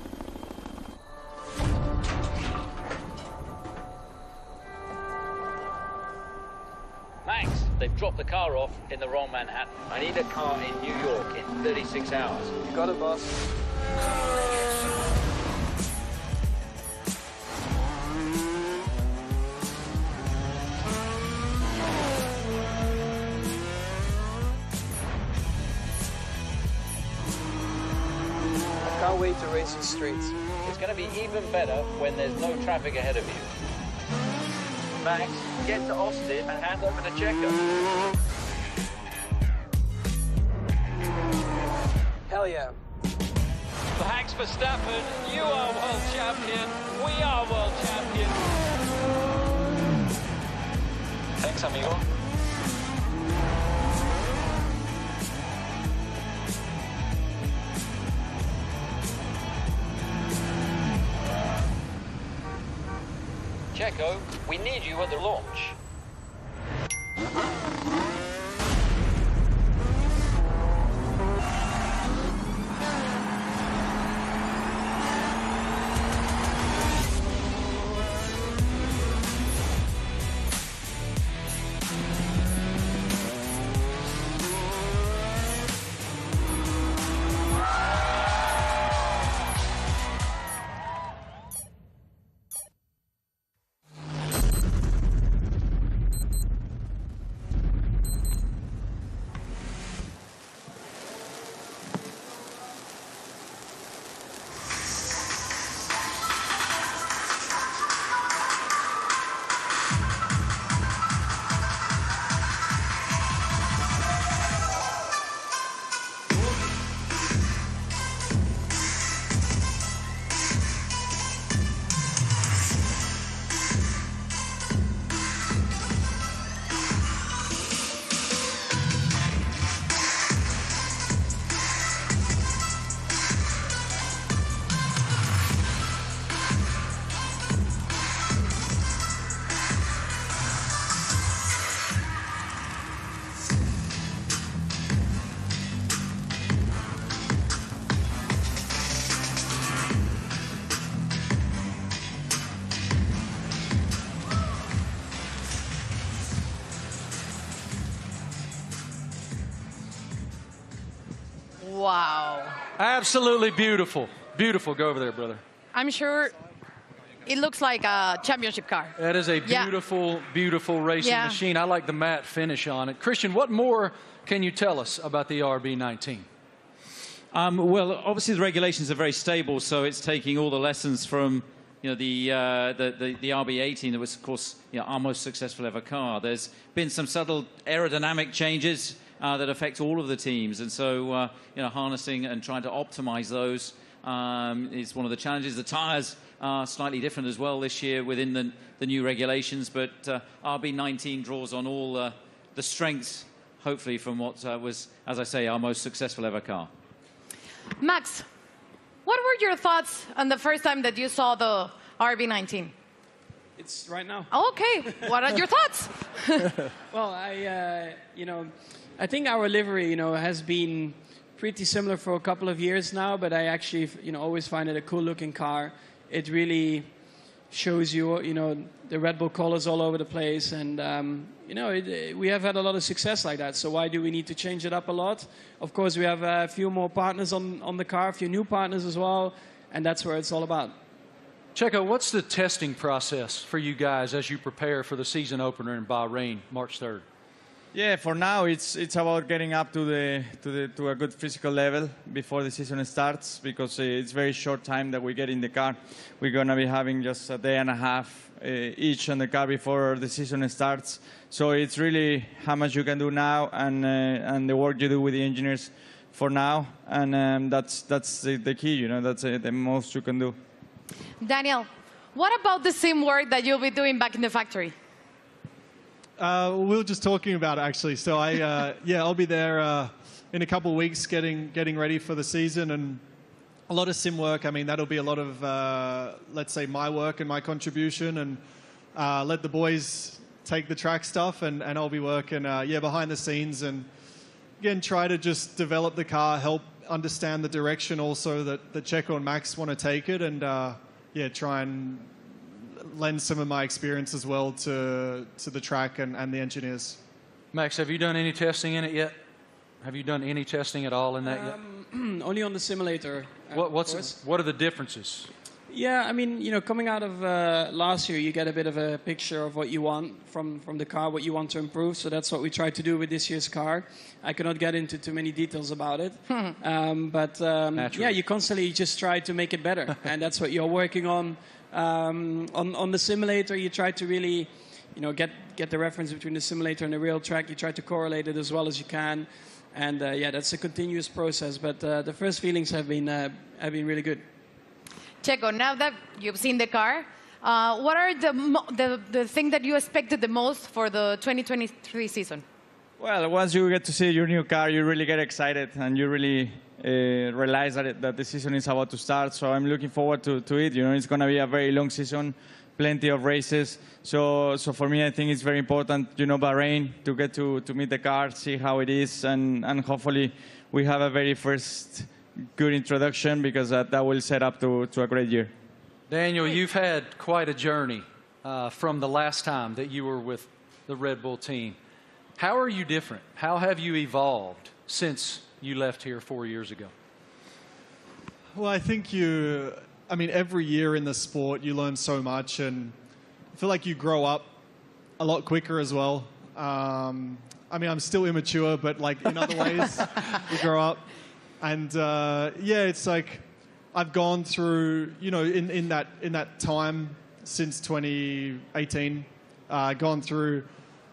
F: Max, they've dropped the car off in the wrong Manhattan. I need a car in New York in 36 hours.
L: You got it, boss. Can't wait to race the streets.
F: It's going to be even better when there's no traffic ahead of you. Max, get to Austin and hand over to CHECO.
L: Hell yeah.
E: Max Verstappen, you are world champion. We are world champion.
L: Thanks, amigo.
F: CHECO, we need you at the launch.
B: Wow.
A: Absolutely beautiful. Beautiful. Go over there, brother.
B: I'm sure it looks like a championship car.
A: That is a beautiful, beautiful racing machine. I like the matte finish on it. Christian, what more can you tell us about the RB19?
F: Well, obviously the regulations are very stable, so it's taking all the lessons from, you know, the RB18 that was, of course, you know, our most successful ever car. There's been some subtle aerodynamic changes that affect all of the teams, and so you know, harnessing and trying to optimize those is one of the challenges. The tires are slightly different as well this year within the new regulations, but RB19 draws on all the strengths, hopefully, from what was, as I say, our most successful ever car.
B: Max, what were your thoughts on the first time that you saw the RB19?
N: It's right now.
B: Okay, what are your thoughts?
N: Well, I think our livery, has been pretty similar for a couple of years now, but I actually, always find it a cool-looking car. It really shows you, the Red Bull colors all over the place, and we have had a lot of success like that. So why do we need to change it up a lot? Of course, we have a few more partners on the car, a few new partners as well, and that's where it's all about.
A: Checo, what's the testing process for you guys as you prepare for the season opener in Bahrain, March 3rd?
M: Yeah, for now it's about getting up to a good physical level before the season starts, because it's very short time that we get in the car. We're gonna be having just a day and a half each on the car before the season starts. So it's really how much you can do now and the work you do with the engineers for now, and that's the key. That's the most you can do.
B: Daniel, what about the same work that you'll be doing back in the factory?
K: We were just talking about it, actually. So I'll be there in a couple of weeks getting ready for the season, and a lot of sim work. I mean, that'll be a lot of, let's say, my work and my contribution, and let the boys take the track stuff, and I'll be working, behind the scenes, and again, try to just develop the car, help understand the direction also that Checo and Max want to take it, and try and lend some of my experience as well to the track and the engineers.
A: Max, have you done any testing in it yet? Have you done any testing at all in that yet?
N: Only on the simulator.
A: What are the differences?
N: Yeah, I mean, coming out of last year, you get a bit of a picture of what you want from the car, what you want to improve. So that's what we tried to do with this year's car. I cannot get into too many details about it. You constantly just try to make it better. And that's what you're working on. On the simulator, you try to really, get the reference between the simulator and the real track. You try to correlate it as well as you can. And that's a continuous process. But the first feelings have been really good.
B: Checo, now that you've seen the car, what are the thing that you expected the most for the 2023 season?
M: Well, once you get to see your new car, you really get excited, and you really realize that the season is about to start. So I'm looking forward to it. It's going to be a very long season, plenty of races. So for me, I think it's very important, Bahrain, to get to meet the car, see how it is, and hopefully we have a very first good introduction, because that will set up to a great year.
A: Daniel, you've had quite a journey from the last time that you were with the Red Bull team. How are you different? How have you evolved since you left here 4 years ago?
K: Well, I think every year in the sport you learn so much, and I feel like you grow up a lot quicker as well. I'm still immature, but in other ways you grow up. And it's like I've gone through, in that time since 2018, gone through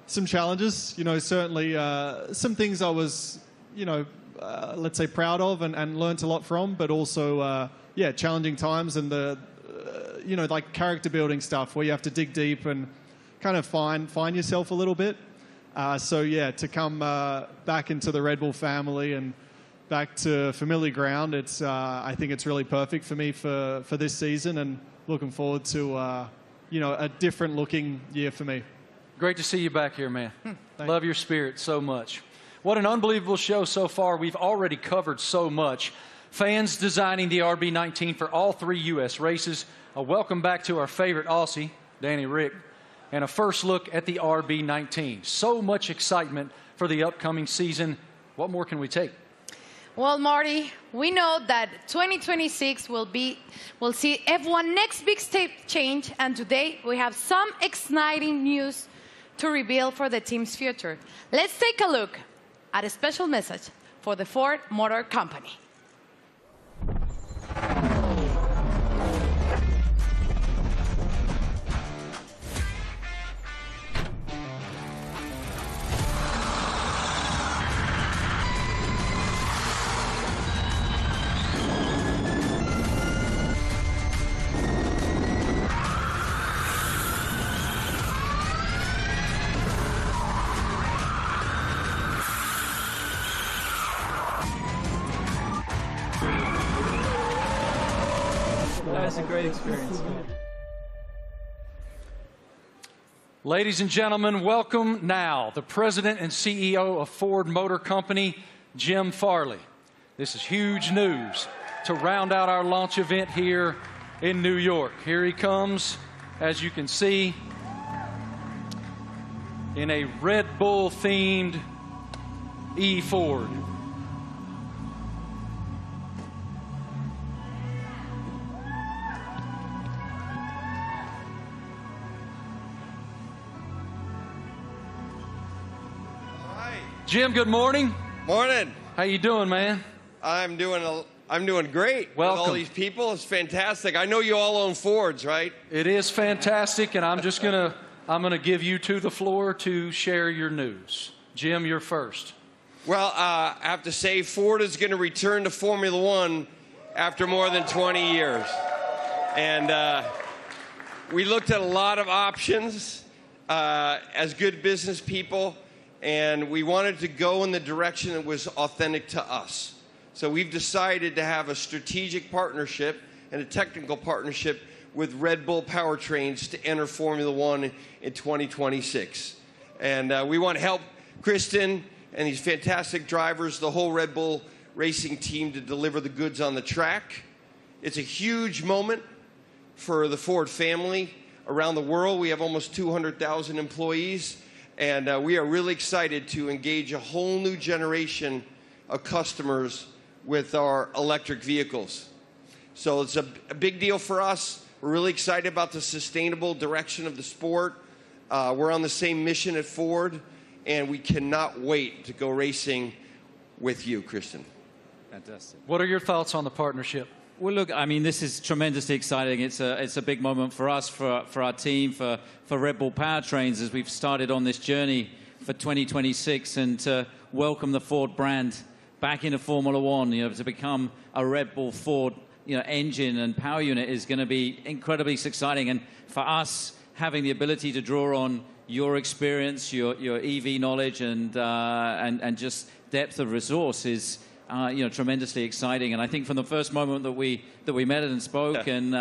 K: some challenges. Certainly some things I was, let's say proud of and learnt a lot from, but also challenging times, and the like character building stuff where you have to dig deep and kind of find yourself a little bit. To come back into the Red Bull family and back to familiar ground, I think it's really perfect for me for this season, and looking forward to a different looking year for me.
A: Great to see you back here, man. Love your spirit so much. What an unbelievable show so far. We've already covered so much. Fans designing the RB19 for all 3 U.S. races. A welcome back to our favorite Aussie, Danny Rick, and a first look at the RB19. So much excitement for the upcoming season. What more can we take?
B: Well, Marty, we know that 2026 will see F1 next big step change, and today we have some exciting news to reveal for the team's future. Let's take a look at a special message for the Ford Motor Company.
L: That was a great experience.
A: Ladies and gentlemen, welcome now the President and CEO of Ford Motor Company, Jim Farley. This is huge news to round out our launch event here in New York. Here he comes, as you can see, in a Red Bull-themed E-Ford. Jim, good morning.
P: Morning.
A: How you doing, man?
P: I'm doing great.
A: Welcome.
P: With all these people, it's fantastic. I know you all own Fords, right?
A: It is fantastic, and I'm gonna give you the floor to share your news. Jim, you're first.
P: Well, I have to say, Ford is going to return to Formula One after more than 20 years, and we looked at a lot of options as good business people. And we wanted to go in the direction that was authentic to us. So we've decided to have a strategic partnership and a technical partnership with Red Bull Powertrains to enter Formula One in 2026. And we want to help Kristen and these fantastic drivers, the whole Red Bull racing team, to deliver the goods on the track. It's a huge moment for the Ford family around the world. We have almost 200,000 employees. And we are really excited to engage a whole new generation of customers with our electric vehicles. So it's a big deal for us. We're really excited about the sustainable direction of the sport. We're on the same mission at Ford, and we cannot wait to go racing with you, Kristen.
F: Fantastic.
A: What are your thoughts on the partnership?
F: Well, look, I mean, this is tremendously exciting. It's a big moment for us, for our team, for Red Bull Powertrains as we've started on this journey for 2026 and to welcome the Ford brand back into Formula One. You know, to become a Red Bull Ford, engine and power unit is going to be incredibly exciting. And for us, having the ability to draw on your experience, your EV knowledge, and just depth of resource is tremendously exciting. And I think from the first moment that we met and spoke, and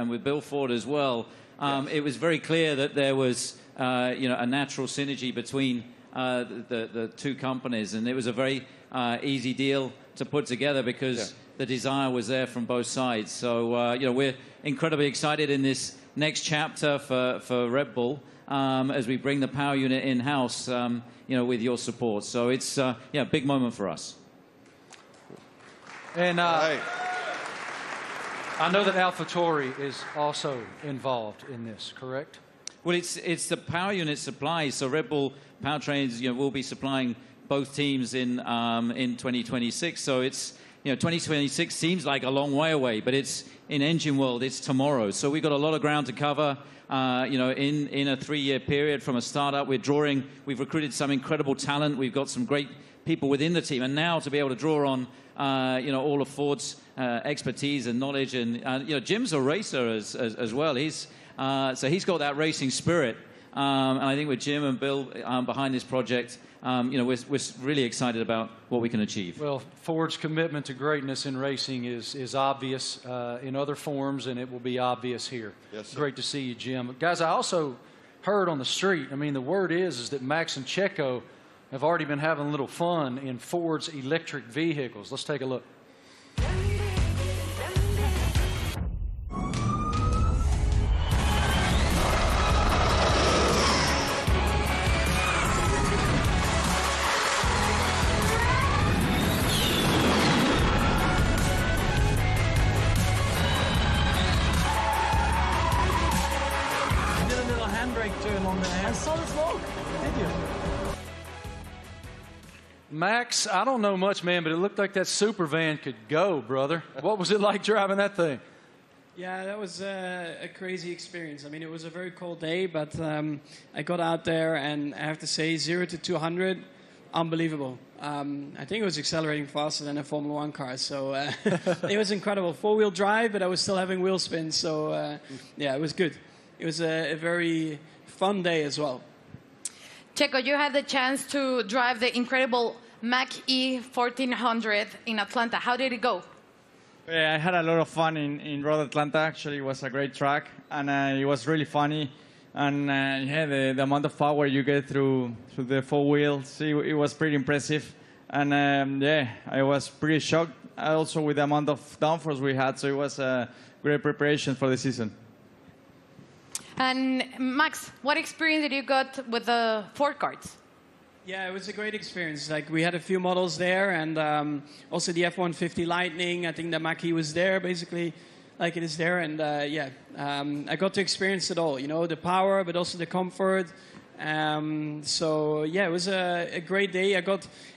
F: with Bill Ford as well, it was very clear that there was a natural synergy between the two companies, and it was a very easy deal to put together because the desire was there from both sides. So we're incredibly excited in this next chapter for Red Bull as we bring the power unit in-house, with your support. So it's a big moment for us.
A: And I know that AlphaTauri is also involved in this, correct?
F: Well, it's the power unit supply. So Red Bull Powertrains, will be supplying both teams in 2026. So it's 2026 seems like a long way away, but it's in engine world. It's tomorrow. So we've got a lot of ground to cover. In a 3-year period from a startup, we've recruited some incredible talent. We've got some great people within the team, and now to be able to draw on all of Ford's expertise and knowledge, and Jim's a racer as well. He's got that racing spirit, and I think with Jim and Bill behind this project, we're really excited about what we can achieve.
A: Well, Ford's commitment to greatness in racing is obvious in other forms, and it will be obvious here.
P: Yes, sir.
A: Great to see you, Jim. Guys, I also heard on the street, the word is that Max and CHECO have already been having a little fun in Ford's electric vehicles. Let's take a look.
L: Did a little handbrake turn on there. I saw the smoke. Did you?
A: Max, I don't know much, man, but it looked like that super van could go, brother. What was it like driving that thing?
N: Yeah, that was a crazy experience. It was a very cold day, but I got out there, and I have to say, 0 to 200, unbelievable. I think it was accelerating faster than a Formula One car, so it was incredible. 4-wheel drive, but I was still having wheel spin, so it was good. It was a very fun day as well.
B: Checo, you had the chance to drive the incredible Mach-E 1400 in Atlanta. How did it go?
M: Yeah, I had a lot of fun in Road Atlanta. Actually, it was a great track, and it was really funny. And yeah, the amount of power you get through the four wheels, it was pretty impressive. And yeah, I was pretty shocked also with the amount of downforce we had. So it was a great preparation for the season.
B: And Max, what experience did you got with the Ford carts?
N: Yeah, it was a great experience. Like, we had a few models there, and also the F-150 Lightning. I think the Mach-E was there, basically, like it is there. And yeah, I got to experience it all. You know, the power, but also the comfort. So yeah, it was a great day.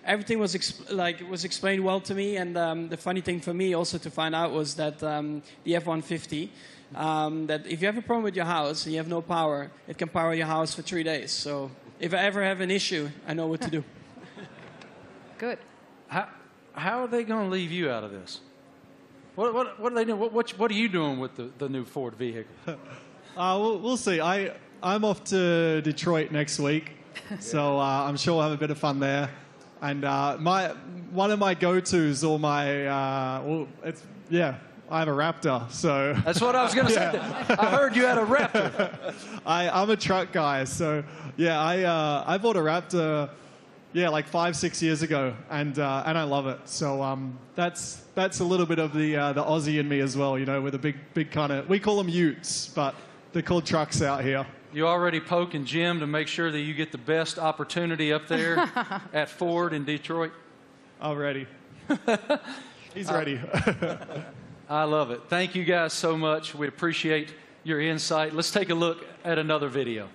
N: Everything was explained well to me. And the funny thing for me also to find out was that the F-150. That if you have a problem with your house and you have no power, it can power your house for 3 days. So if I ever have an issue, I know what to do.
B: Good.
A: How are they going to leave you out of this? What are they doing? What are you doing with the new Ford vehicle?
K: We'll see. I'm off to Detroit next week, so I'm sure we'll have a bit of fun there. And one of my go-tos, or my I have a Raptor, so...
A: That's what I was going to say. I heard you had a Raptor.
K: I'm a truck guy, so yeah, I bought a Raptor, like 5-6 years ago, and I love it. So that's a little bit of the Aussie in me as well, you know, with a big kind of... We call them utes, but they're called trucks out here.
A: You already poking Jim to make sure that you get the best opportunity up there at Ford in Detroit?
K: I'm ready. He's ready.
A: I love it. Thank you guys so much. We appreciate your insight. Let's take a look at another video.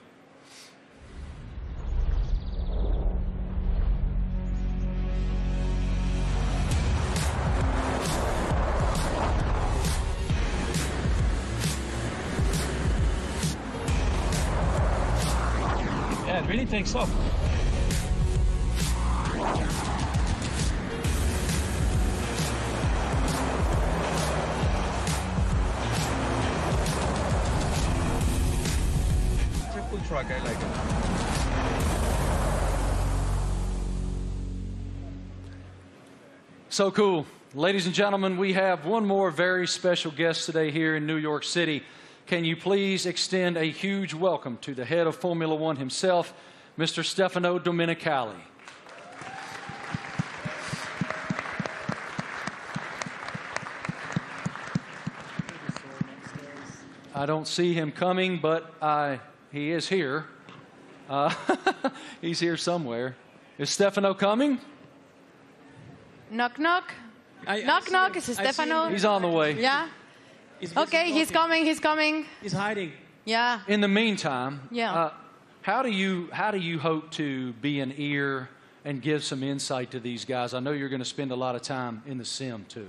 E: Yeah, it really takes off.
Q: Truck, I like it.
A: So cool. Ladies and gentlemen, we have one more very special guest today here in New York City. Can you please extend a huge welcome to the head of Formula One himself, Mr. Stefano Domenicali. I don't see him coming, but he is here. He's here somewhere. Is Stefano coming?
B: Knock, knock. Knock, knock. Is it Stefano?
A: He's on the way.
B: Yeah? Okay, he's coming. He's coming.
N: He's hiding.
B: Yeah.
A: In the meantime,
B: yeah.
A: How do you hope to be an ear and give some insight to these guys? I know you're going to spend a lot of time in the sim, too.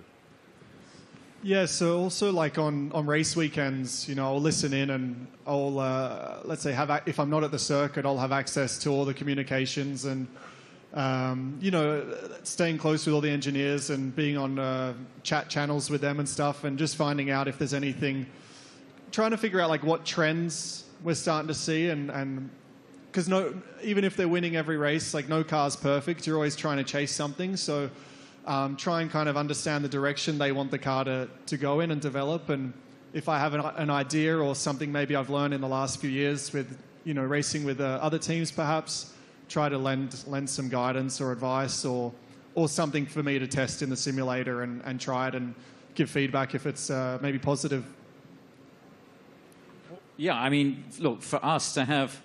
K: Yeah, so also like on race weekends, you know, I'll listen in and I'll, let's say, if I'm not at the circuit, I'll have access to all the communications and, you know, staying close with all the engineers and being on chat channels with them and stuff and just finding out if there's anything, trying to figure out like what trends we're starting to see and because even if they're winning every race, like no car's perfect, you're always trying to chase something, so... try and kind of understand the direction they want the car to go in and develop. And if I have an idea or something maybe I've learned in the last few years with, you know, racing with other teams perhaps, try to lend some guidance or advice or something for me to test in the simulator and try it and give feedback if it's maybe positive.
F: Yeah, I mean, look, for us to have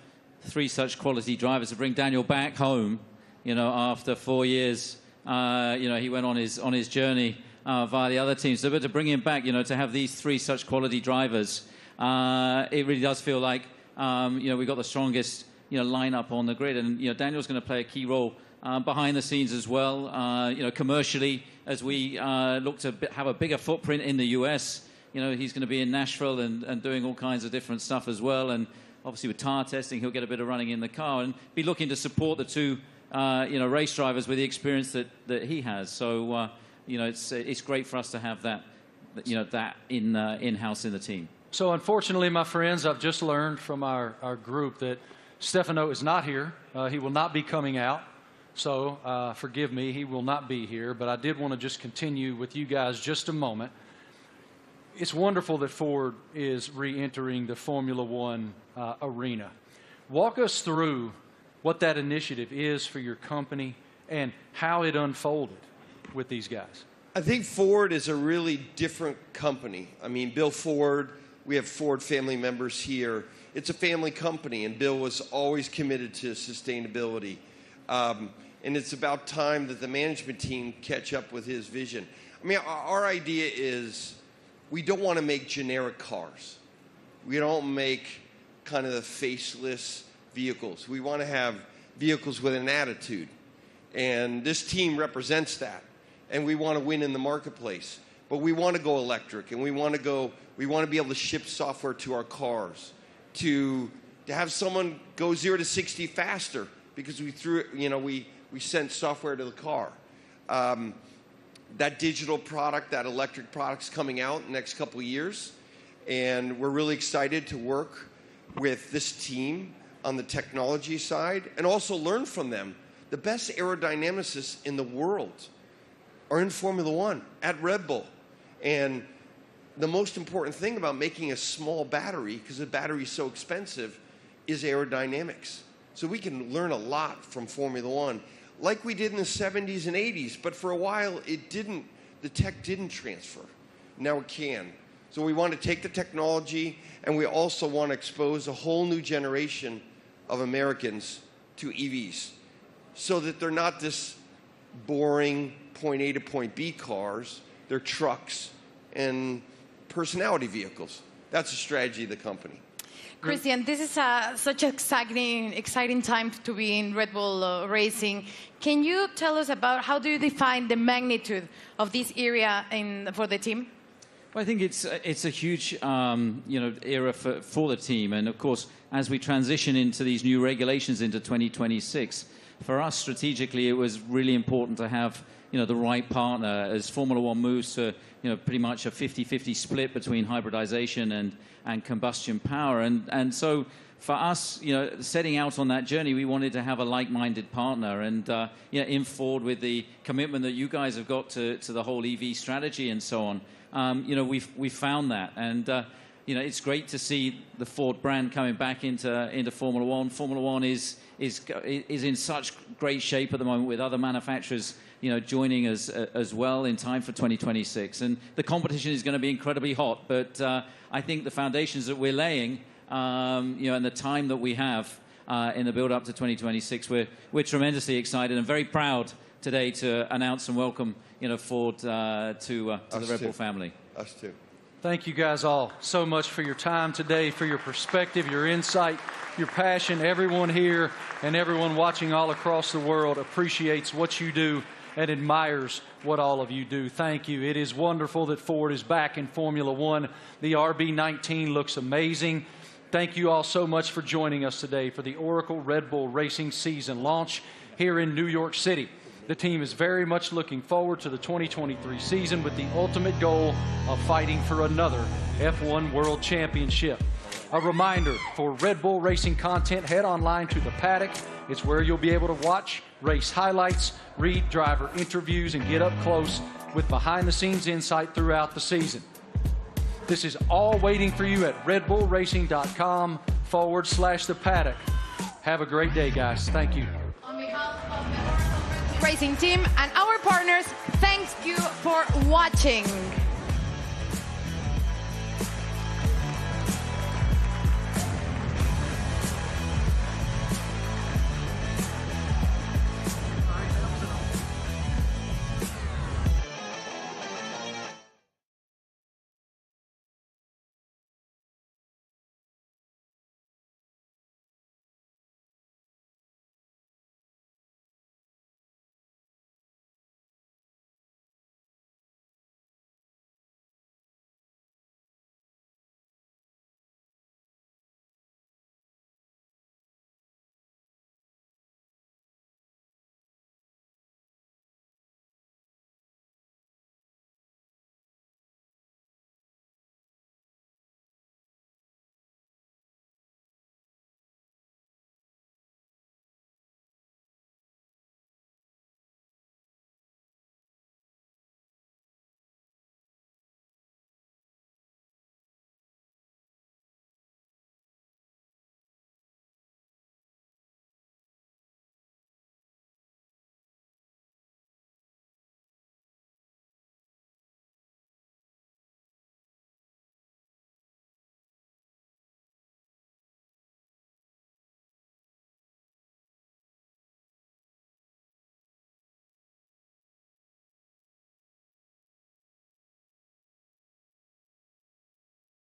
F: 3 such quality drivers, to bring Daniel back home, you know, after 4 years... you know, he went on his journey via the other teams. So, but to bring him back, you know, to have these 3 such quality drivers, it really does feel like, you know, we've got the strongest, you know, lineup on the grid. And, you know, Daniel's going to play a key role behind the scenes as well, you know, commercially, as we look to have a bigger footprint in the US. You know, he's going to be in Nashville and doing all kinds of different stuff as well. And obviously with tire testing, he'll get a bit of running in the car and be looking to support the 2 you know, race drivers with the experience that he has. So, you know, it's great for us to have that, you know, that in-house in the team.
A: So, unfortunately, my friends, I've just learned from our group that Stefano is not here. He will not be coming out. So, forgive me, he will not be here. But I did want to just continue with you guys just a moment. it's wonderful that Ford is re-entering the Formula One arena. Walk us through what that initiative is for your company and how it unfolded with these guys.
P: I think Ford is a really different company. I mean, Bill Ford, we have Ford family members here. It's a family company, and Bill was always committed to sustainability. And it's about time that the management team catch up with his vision. I mean, our idea is we don't want to make generic cars. We don't make kind of the faceless vehicles. We want to have vehicles with an attitude. And this team represents that. And we want to win in the marketplace. But we want to go electric, and we want to be able to ship software to our cars, to have someone go 0 to 60 faster because we sent software to the car. That digital product, that electric product's coming out in the next couple of years, and we're really excited to work with this team on the technology side and also learn from them. The best aerodynamicists in the world are in Formula One at Red Bull. And the most important thing about making a small battery, because the battery is so expensive, is aerodynamics. So we can learn a lot from Formula One, like we did in the 70s and 80s. But for a while, the tech didn't transfer. Now it can. So we want to take the technology, and we also want to expose a whole new generation of Americans to EVs so that they're not this boring point A to point B cars. They're trucks and personality vehicles. That's the strategy of the company.
B: Christian, this is such an exciting time to be in Red Bull Racing. Can you tell us about how do you define the magnitude of this area for the team?
F: Well, I think it's a huge era for the team, and of course, as we transition into these new regulations into 2026, for us strategically, it was really important to have the right partner as Formula One moves to pretty much a 50-50 split between hybridization and combustion power, and so for us, setting out on that journey, we wanted to have a like-minded partner, and in Ford with the commitment that you guys have got to the whole EV strategy and so on. We found that, and it's great to see the Ford brand coming back into Formula One. Formula One is in such great shape at the moment with other manufacturers, joining us as well in time for 2026. And the competition is going to be incredibly hot, but I think the foundations that we're laying, and the time that we have in the build-up to 2026, we're tremendously excited and very proud today to announce and welcome Ford to the Red Bull family.
P: Us too.
A: Thank you guys all so much for your time today, for your perspective, your insight, your passion. Everyone here and everyone watching all across the world appreciates what you do and admires what all of you do. Thank you. It is wonderful that Ford is back in Formula One. The RB19 looks amazing. Thank you all so much for joining us today for the Oracle Red Bull Racing season launch here in New York City. The team is very much looking forward to the 2023 season with the ultimate goal of fighting for another F1 World Championship. A reminder, for Red Bull Racing content, head online to The Paddock. It's where you'll be able to watch race highlights, read driver interviews, and get up close with behind-the-scenes insight throughout the season. This is all waiting for you at redbullracing.com/The Paddock. Have a great day, guys. Thank you.
B: On behalf of the Racing team and our partners, thank you for watching.